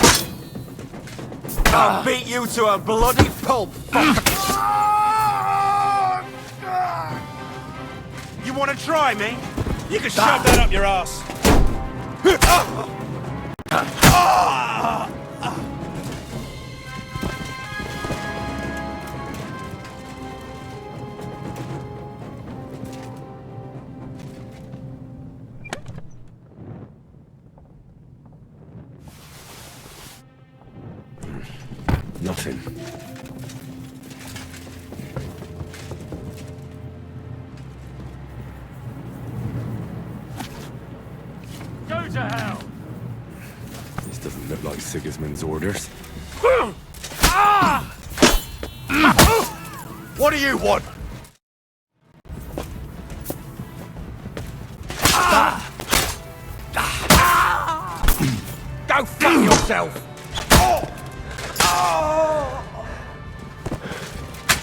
I'll beat you to a bloody pulp! You want to try me? You can shove that up your ass. Nothing. Go to hell! This doesn't look like Sigismund's orders. What do you want? Go fuck yourself!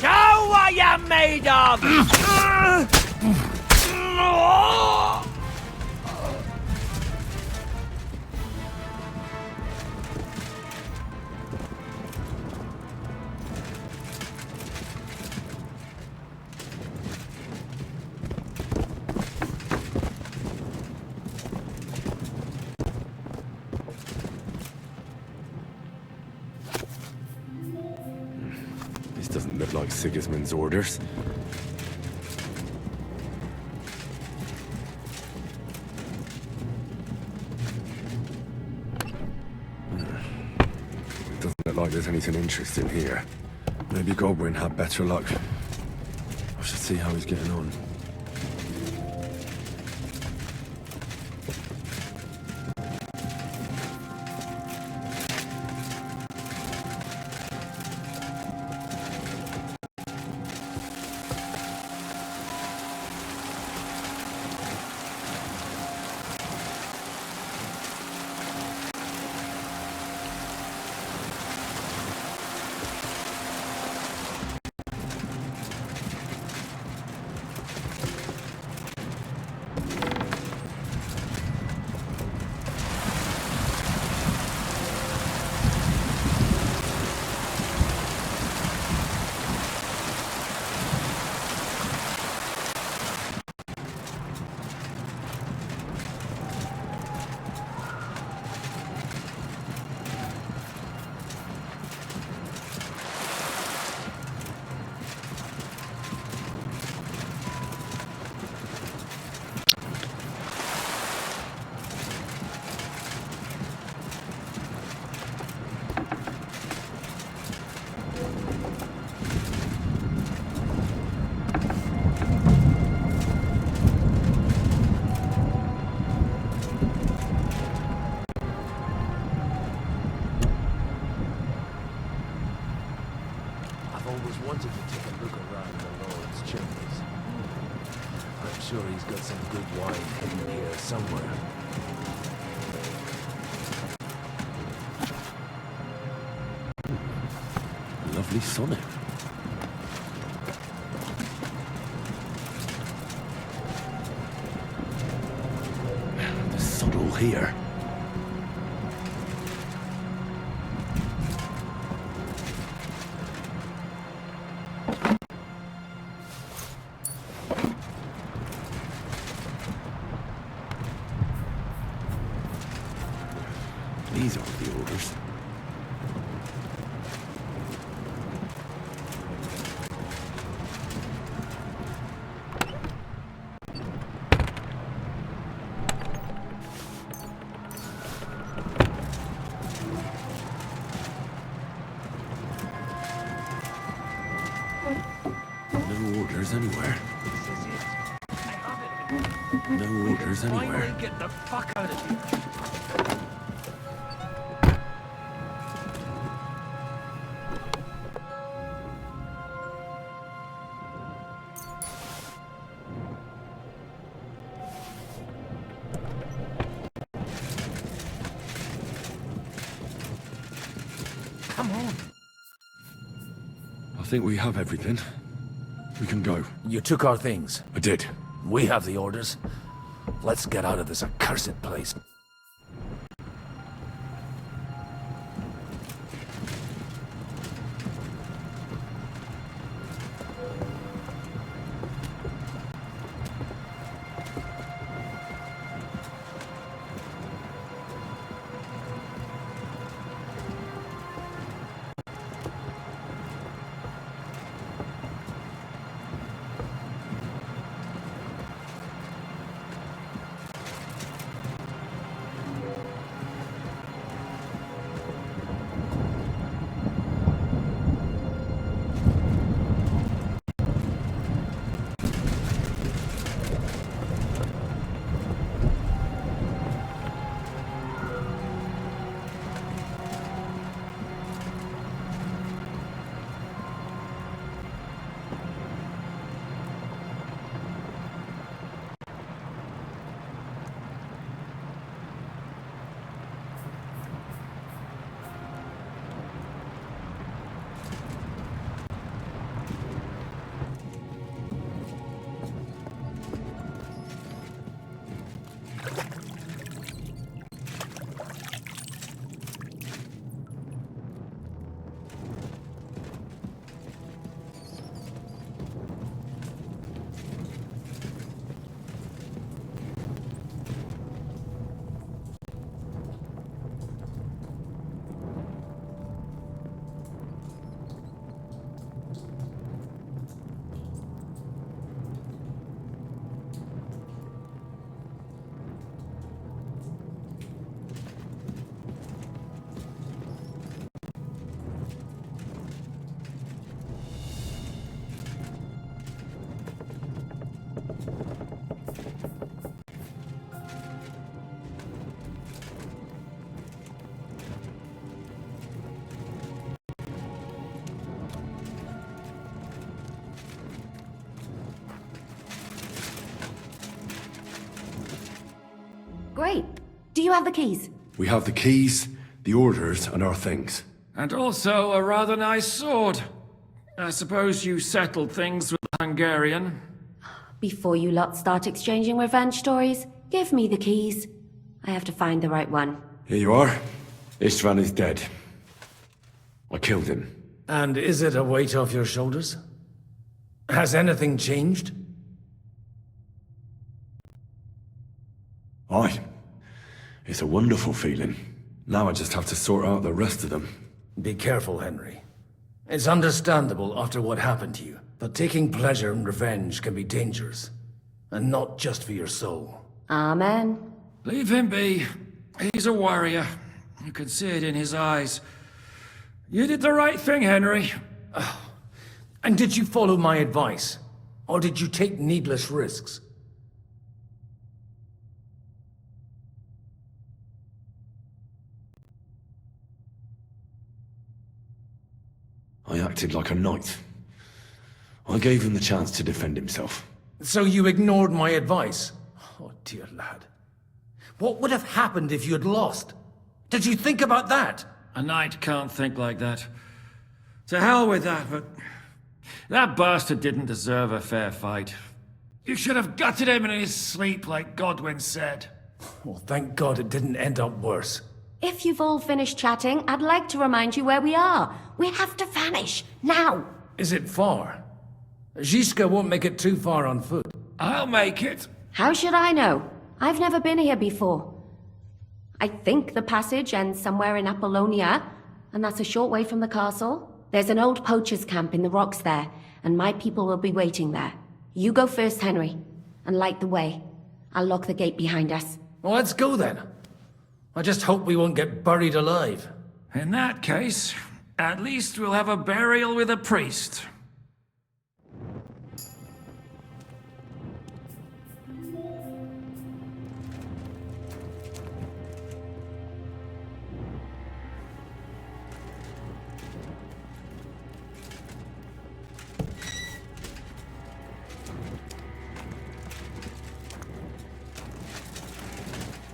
Show what you're made of! This doesn't look like Sigismund's orders. It doesn't look like there's anything interesting here. Maybe Godwin had better luck. I should see how he's getting on. wanted to take a look around the Lord's chambers. I'm sure he's got some good wine hidden here somewhere. Lovely sonnet. The sod all here. These aren't the orders. No orders anywhere. No orders anywhere. Get the fuck out of here. Come on. I think we have everything. We can go. You took our things. I did. We have the orders. Let's get out of this accursed place. Do you have the keys? We have the keys, the orders, and our things. And also a rather nice sword. I suppose you settled things with the Hungarian. Before you lot start exchanging revenge stories, give me the keys. I have to find the right one. Here you are. Istvan is dead. I killed him. And is it a weight off your shoulders? Has anything changed? Aye. It's a wonderful feeling. Now I just have to sort out the rest of them. Be careful, Henry. It's understandable after what happened to you, but taking pleasure in revenge can be dangerous. And not just for your soul. Amen. Leave him be. He's a warrior. You can see it in his eyes. You did the right thing, Henry. And did you follow my advice? Or did you take needless risks? I acted like a knight. I gave him the chance to defend himself. So you ignored my advice? Oh, dear lad. What would have happened if you had lost? Did you think about that? A knight can't think like that. To hell with that, but... that bastard didn't deserve a fair fight. You should have gutted him in his sleep, like Godwin said. Well, thank God it didn't end up worse. If you've all finished chatting, I'd like to remind you where we are. We have to vanish, now! Is it far? Zizka won't make it too far on foot. I'll make it. How should I know? I've never been here before. I think the passage ends somewhere in Apollonia, and that's a short way from the castle. There's an old poacher's camp in the rocks there, and my people will be waiting there. You go first, Henry, and light the way. I'll lock the gate behind us. Well, let's go then. I just hope we won't get buried alive. In that case, at least we'll have a burial with a priest.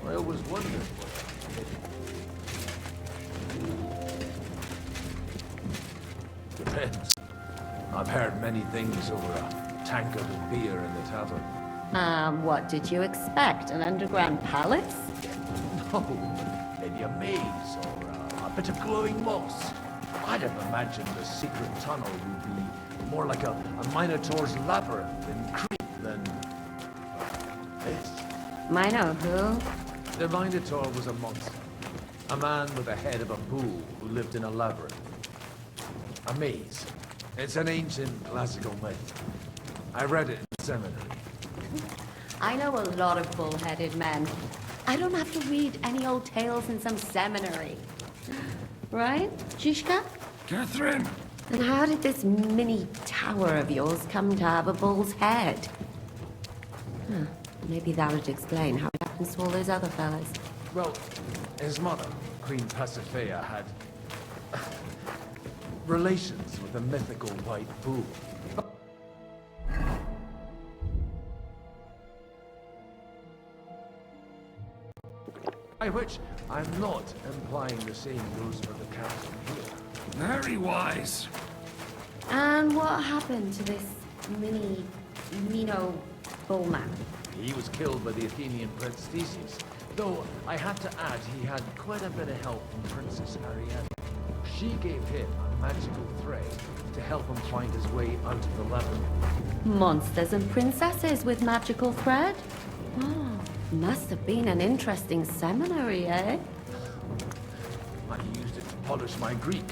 I always wondered. Depends. I've heard many things over a tankard of beer in the tavern. What did you expect? An underground palace? No, maybe a maze or a bit of glowing moss. I'd have imagined the secret tunnel would be more like a Minotaur's labyrinth in Crete than this. Mino who? The Minotaur was a monster. A man with the head of a bull who lived in a labyrinth. A maze. It's an ancient classical myth. I read it in seminary. I know a lot of bull-headed men. I don't have to read any old tales in some seminary. Right, Zizka? Catherine! And how did this mini tower of yours come to have a bull's head? Huh. Maybe that would explain how it happens to all those other fellas. Well, his mother, Queen Pasiphae, had relations with a mythical white bull. By which, I'm not implying the same goes for the castle here. Very wise. And what happened to this Mino bullman? He was killed by the Athenian Prince Theseus, though I have to add he had quite a bit of help from Princess Ariadne. She gave him a magical thread to help him find his way out of the labyrinth. Monsters and princesses with magical thread? Oh, must have been an interesting seminary, eh? I used it to polish my Greek.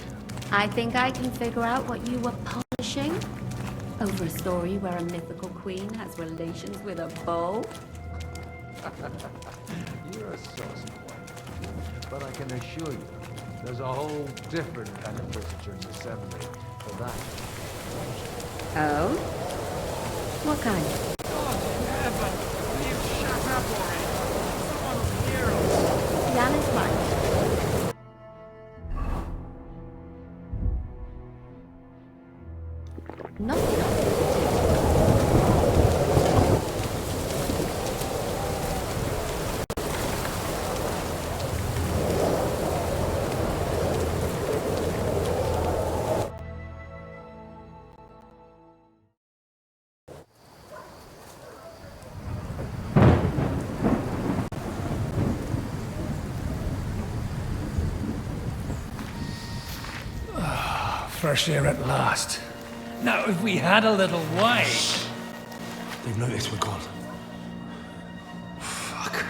I think I can figure out what you were polishing. Over a story where a mythical queen has relations with a bull? You're a saucy one. But I can assure you, there's a whole different kind of literature in the seminary for that. Oh? What kind? God in heaven! Will you shut up already? Someone will hear us. Jan is right. Nothing else. Fresh air at last. Now, if we had a little wine... They've noticed we're gone. Fuck.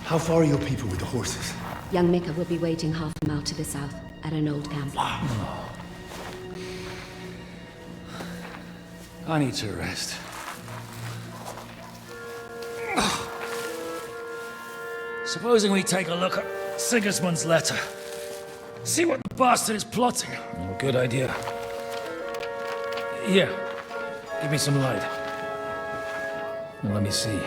How far are your people with the horses? Young Mika will be waiting half a mile to the south, at an old camp. I need to rest. Supposing we take a look at Sigismund's letter. See what the bastard is plotting. Oh, good idea. Here, give me some light. Now, let me see.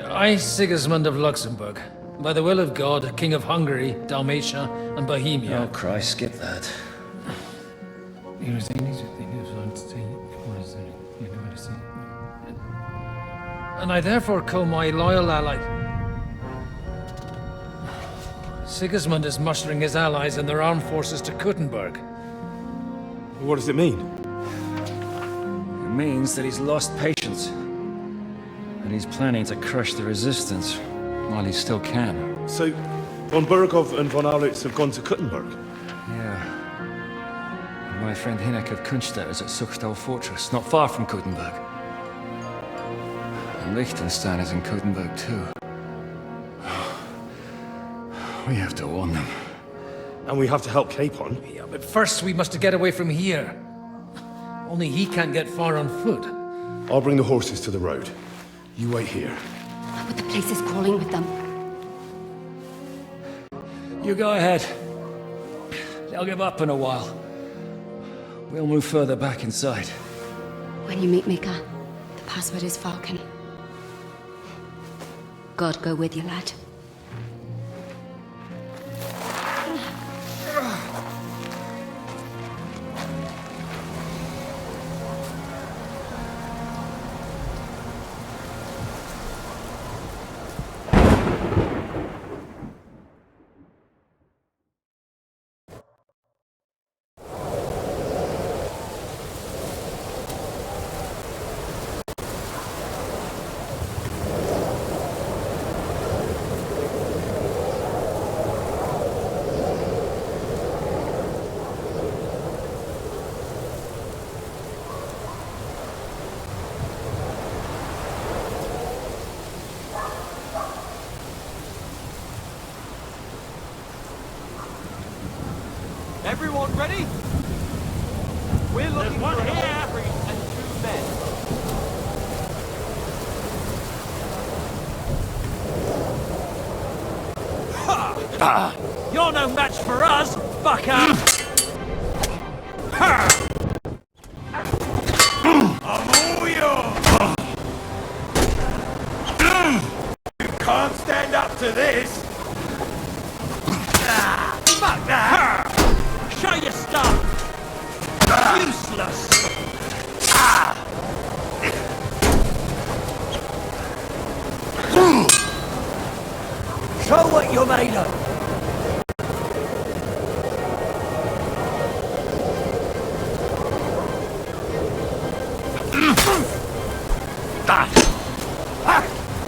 I, Sigismund of Luxembourg, by the will of God, King of Hungary, Dalmatia, and Bohemia. Oh, Christ, skip that. And I therefore call my loyal ally... Sigismund is mustering his allies and their armed forces to Kuttenberg. What does it mean? It means that he's lost patience. And he's planning to crush the resistance while he still can. So, von Burgov and von Aulitz have gone to Kuttenberg? Yeah. And my friend Hinek of Kunstedt is at Suchstal Fortress, not far from Kuttenberg. And Liechtenstein is in Kuttenberg too. We have to warn them. And we have to help Capon? Yeah, but first we must get away from here. Only he can't get far on foot. I'll bring the horses to the road. You wait here. But the place is crawling with them. You go ahead. They'll give up in a while. We'll move further back inside. When you meet Mika, the password is Falcon. God go with you, lad. Everyone ready? We're looking for an old priest and 2 men. Ha! You're no match for us, fucker! I'm all yours! You can't stand up to this! Fuck that! Show your stuff! Useless! Show what you're made of!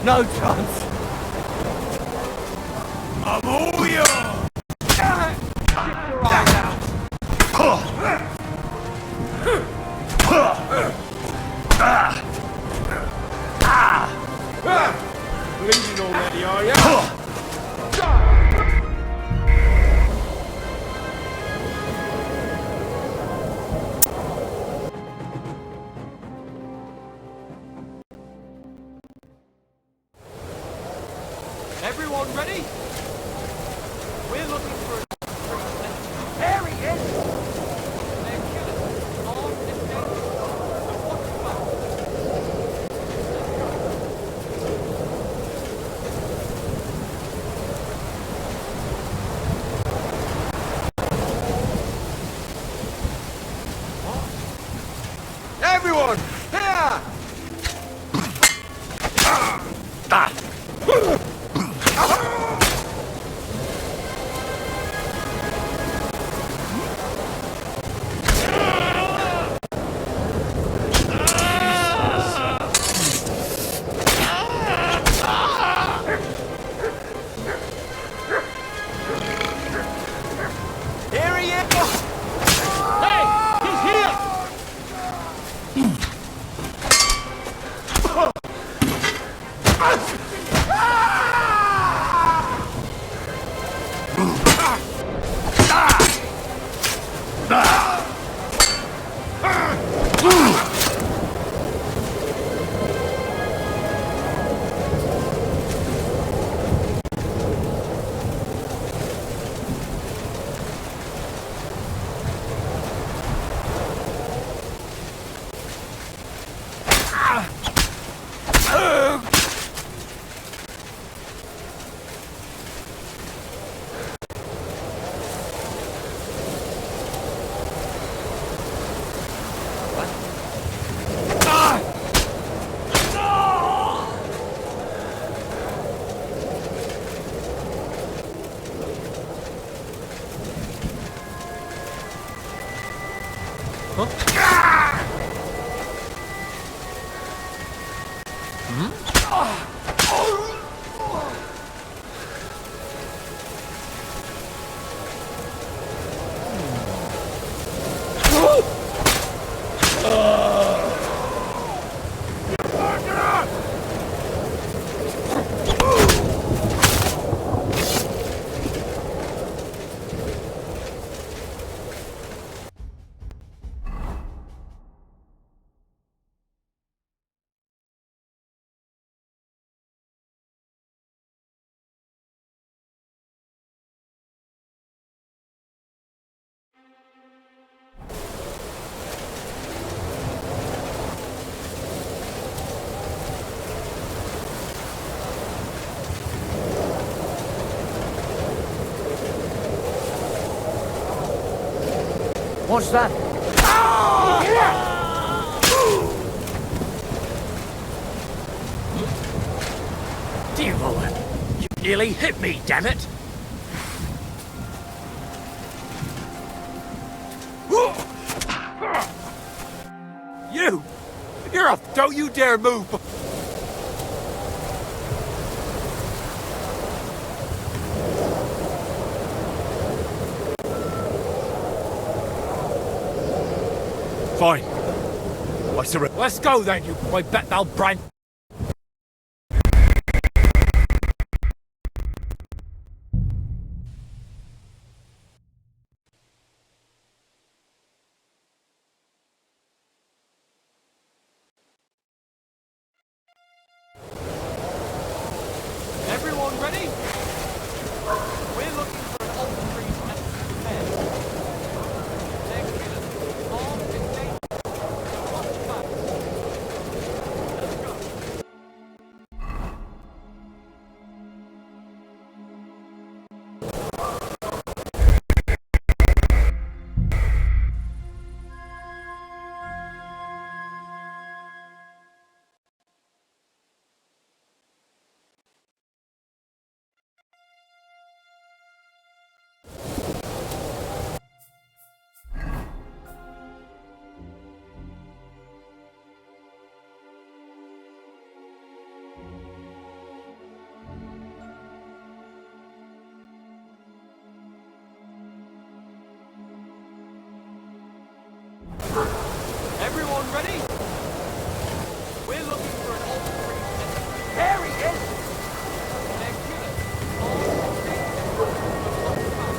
No chance! I'm all yours! Get your eyes out! Bleeding already, are you? Everyone ready? We're looking for a... There he is! They're killers, armed and dangerous. So watch your back. Everyone, here! Here he is! What's that? Devil! You nearly hit me, damn it! You're a... Don't you dare move! Fine. I surrender. Let's go then, you boy bet thou brand. Everyone ready? We're looking for an old priest and men. They're killers, armed and dangerous. Watch back. Let's go. Everyone ready? We're looking for an old priest. There he is! They're killers, armed and dangerous. Watch back.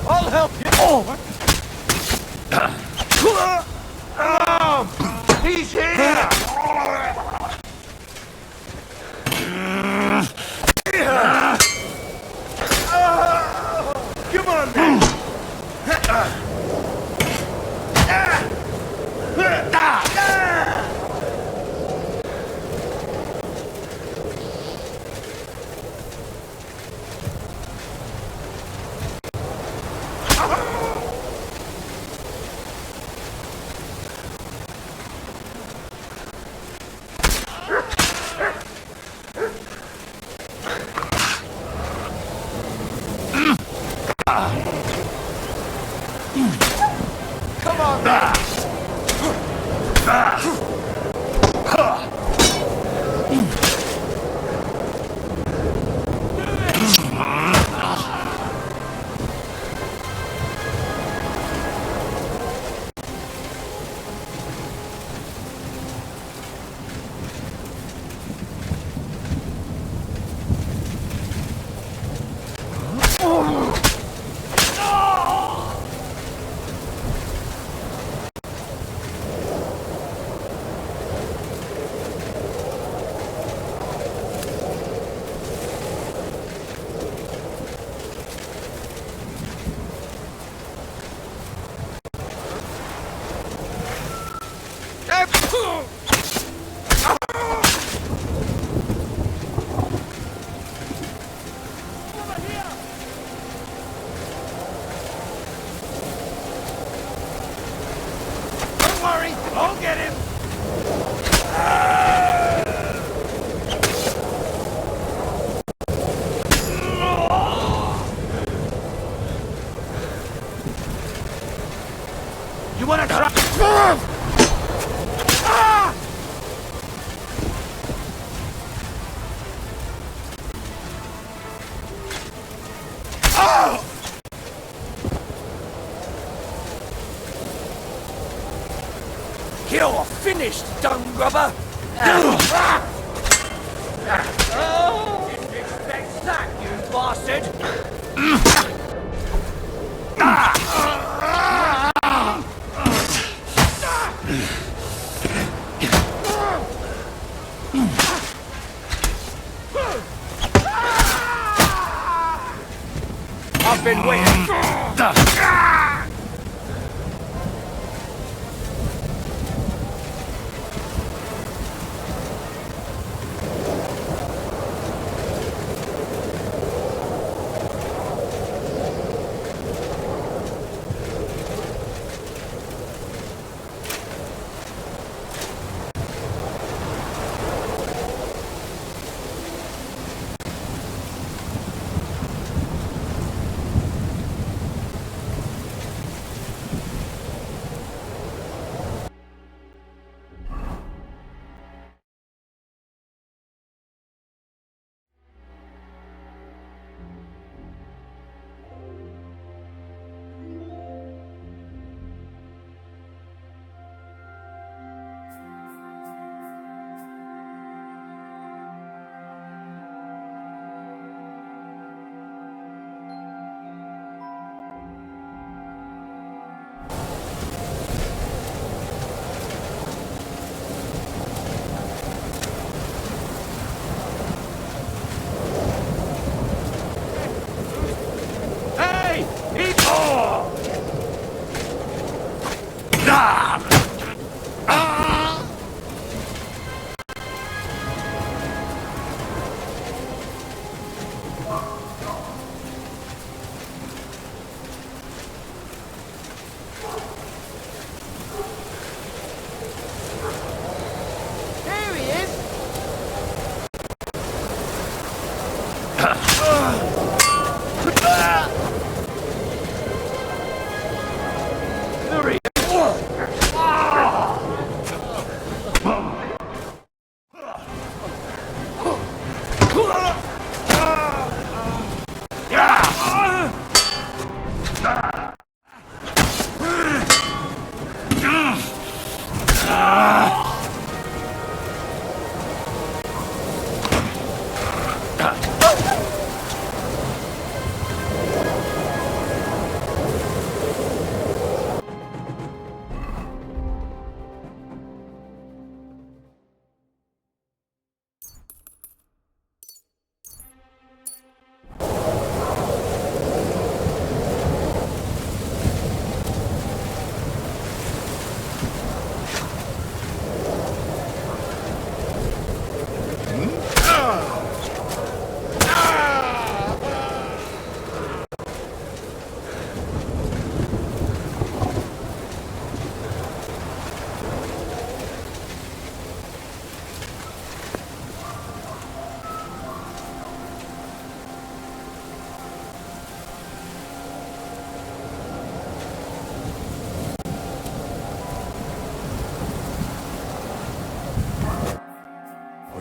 I'll help you! He's here! Come on, then! Come on, then! Don't worry, I'll get him! You're finished, dung grubber! Didn't expect that, you bastard! I've been waiting.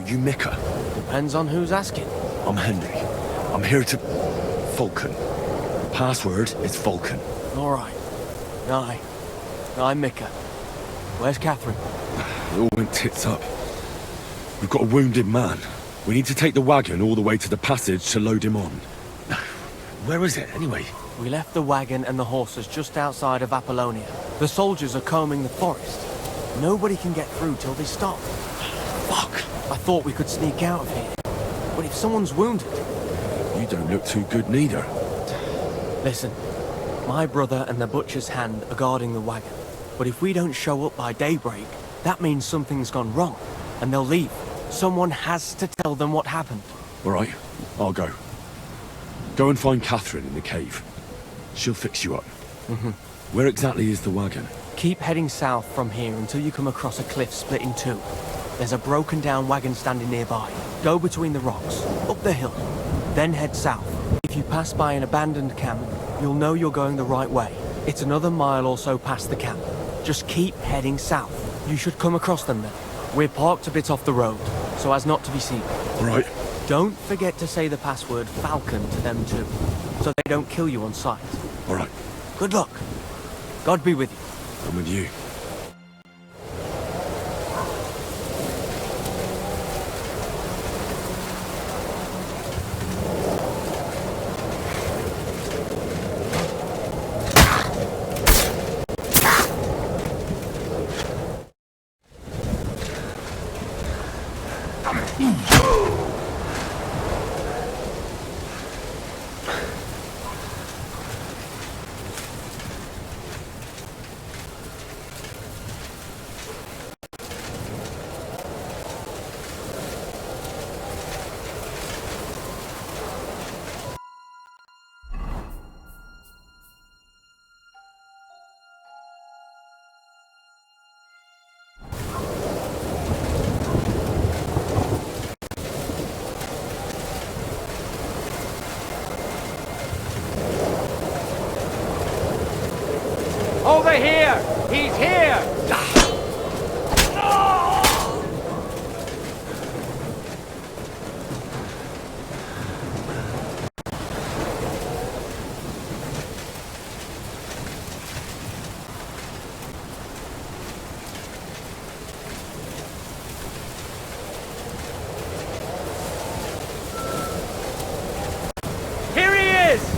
You Mika? Depends on who's asking. I'm Henry. I'm here to... Falcon. The password is Falcon. Alright. I'm Mika. Where's Catherine? It all went tits up. We've got a wounded man. We need to take the wagon all the way to the passage to load him on. Where is it, anyway? We left the wagon and the horses just outside of Apollonia. The soldiers are combing the forest. Nobody can get through till they stop. Fuck! I thought we could sneak out of here. But if someone's wounded... You don't look too good neither. Listen, my brother and the butcher's hand are guarding the wagon. But if we don't show up by daybreak, that means something's gone wrong. And they'll leave. Someone has to tell them what happened. All right, I'll go. Go and find Catherine in the cave. She'll fix you up. Where exactly is the wagon? Keep heading south from here until you come across a cliff split in two. There's a broken down wagon standing nearby. Go between the rocks, up the hill, then head south. If you pass by an abandoned camp, you'll know you're going the right way. It's another mile or so past the camp. Just keep heading south. You should come across them then. We're parked a bit off the road, so as not to be seen. Right. Don't forget to say the password Falcon to them too, so they don't kill you on sight. All right. Good luck. God be with you. I'm with you. He's here! Here he is!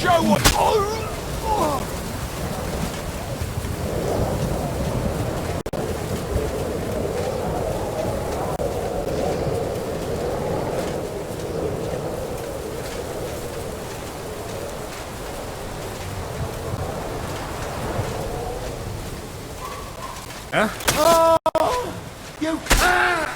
Show what... Huh? Oh! You can't!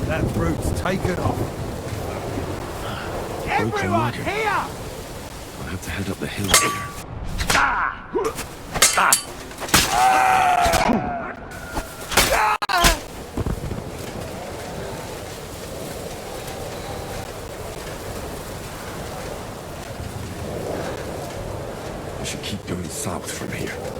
That brute's taken off. Everyone here! I'll have to head up the hill here. I should keep going south from here.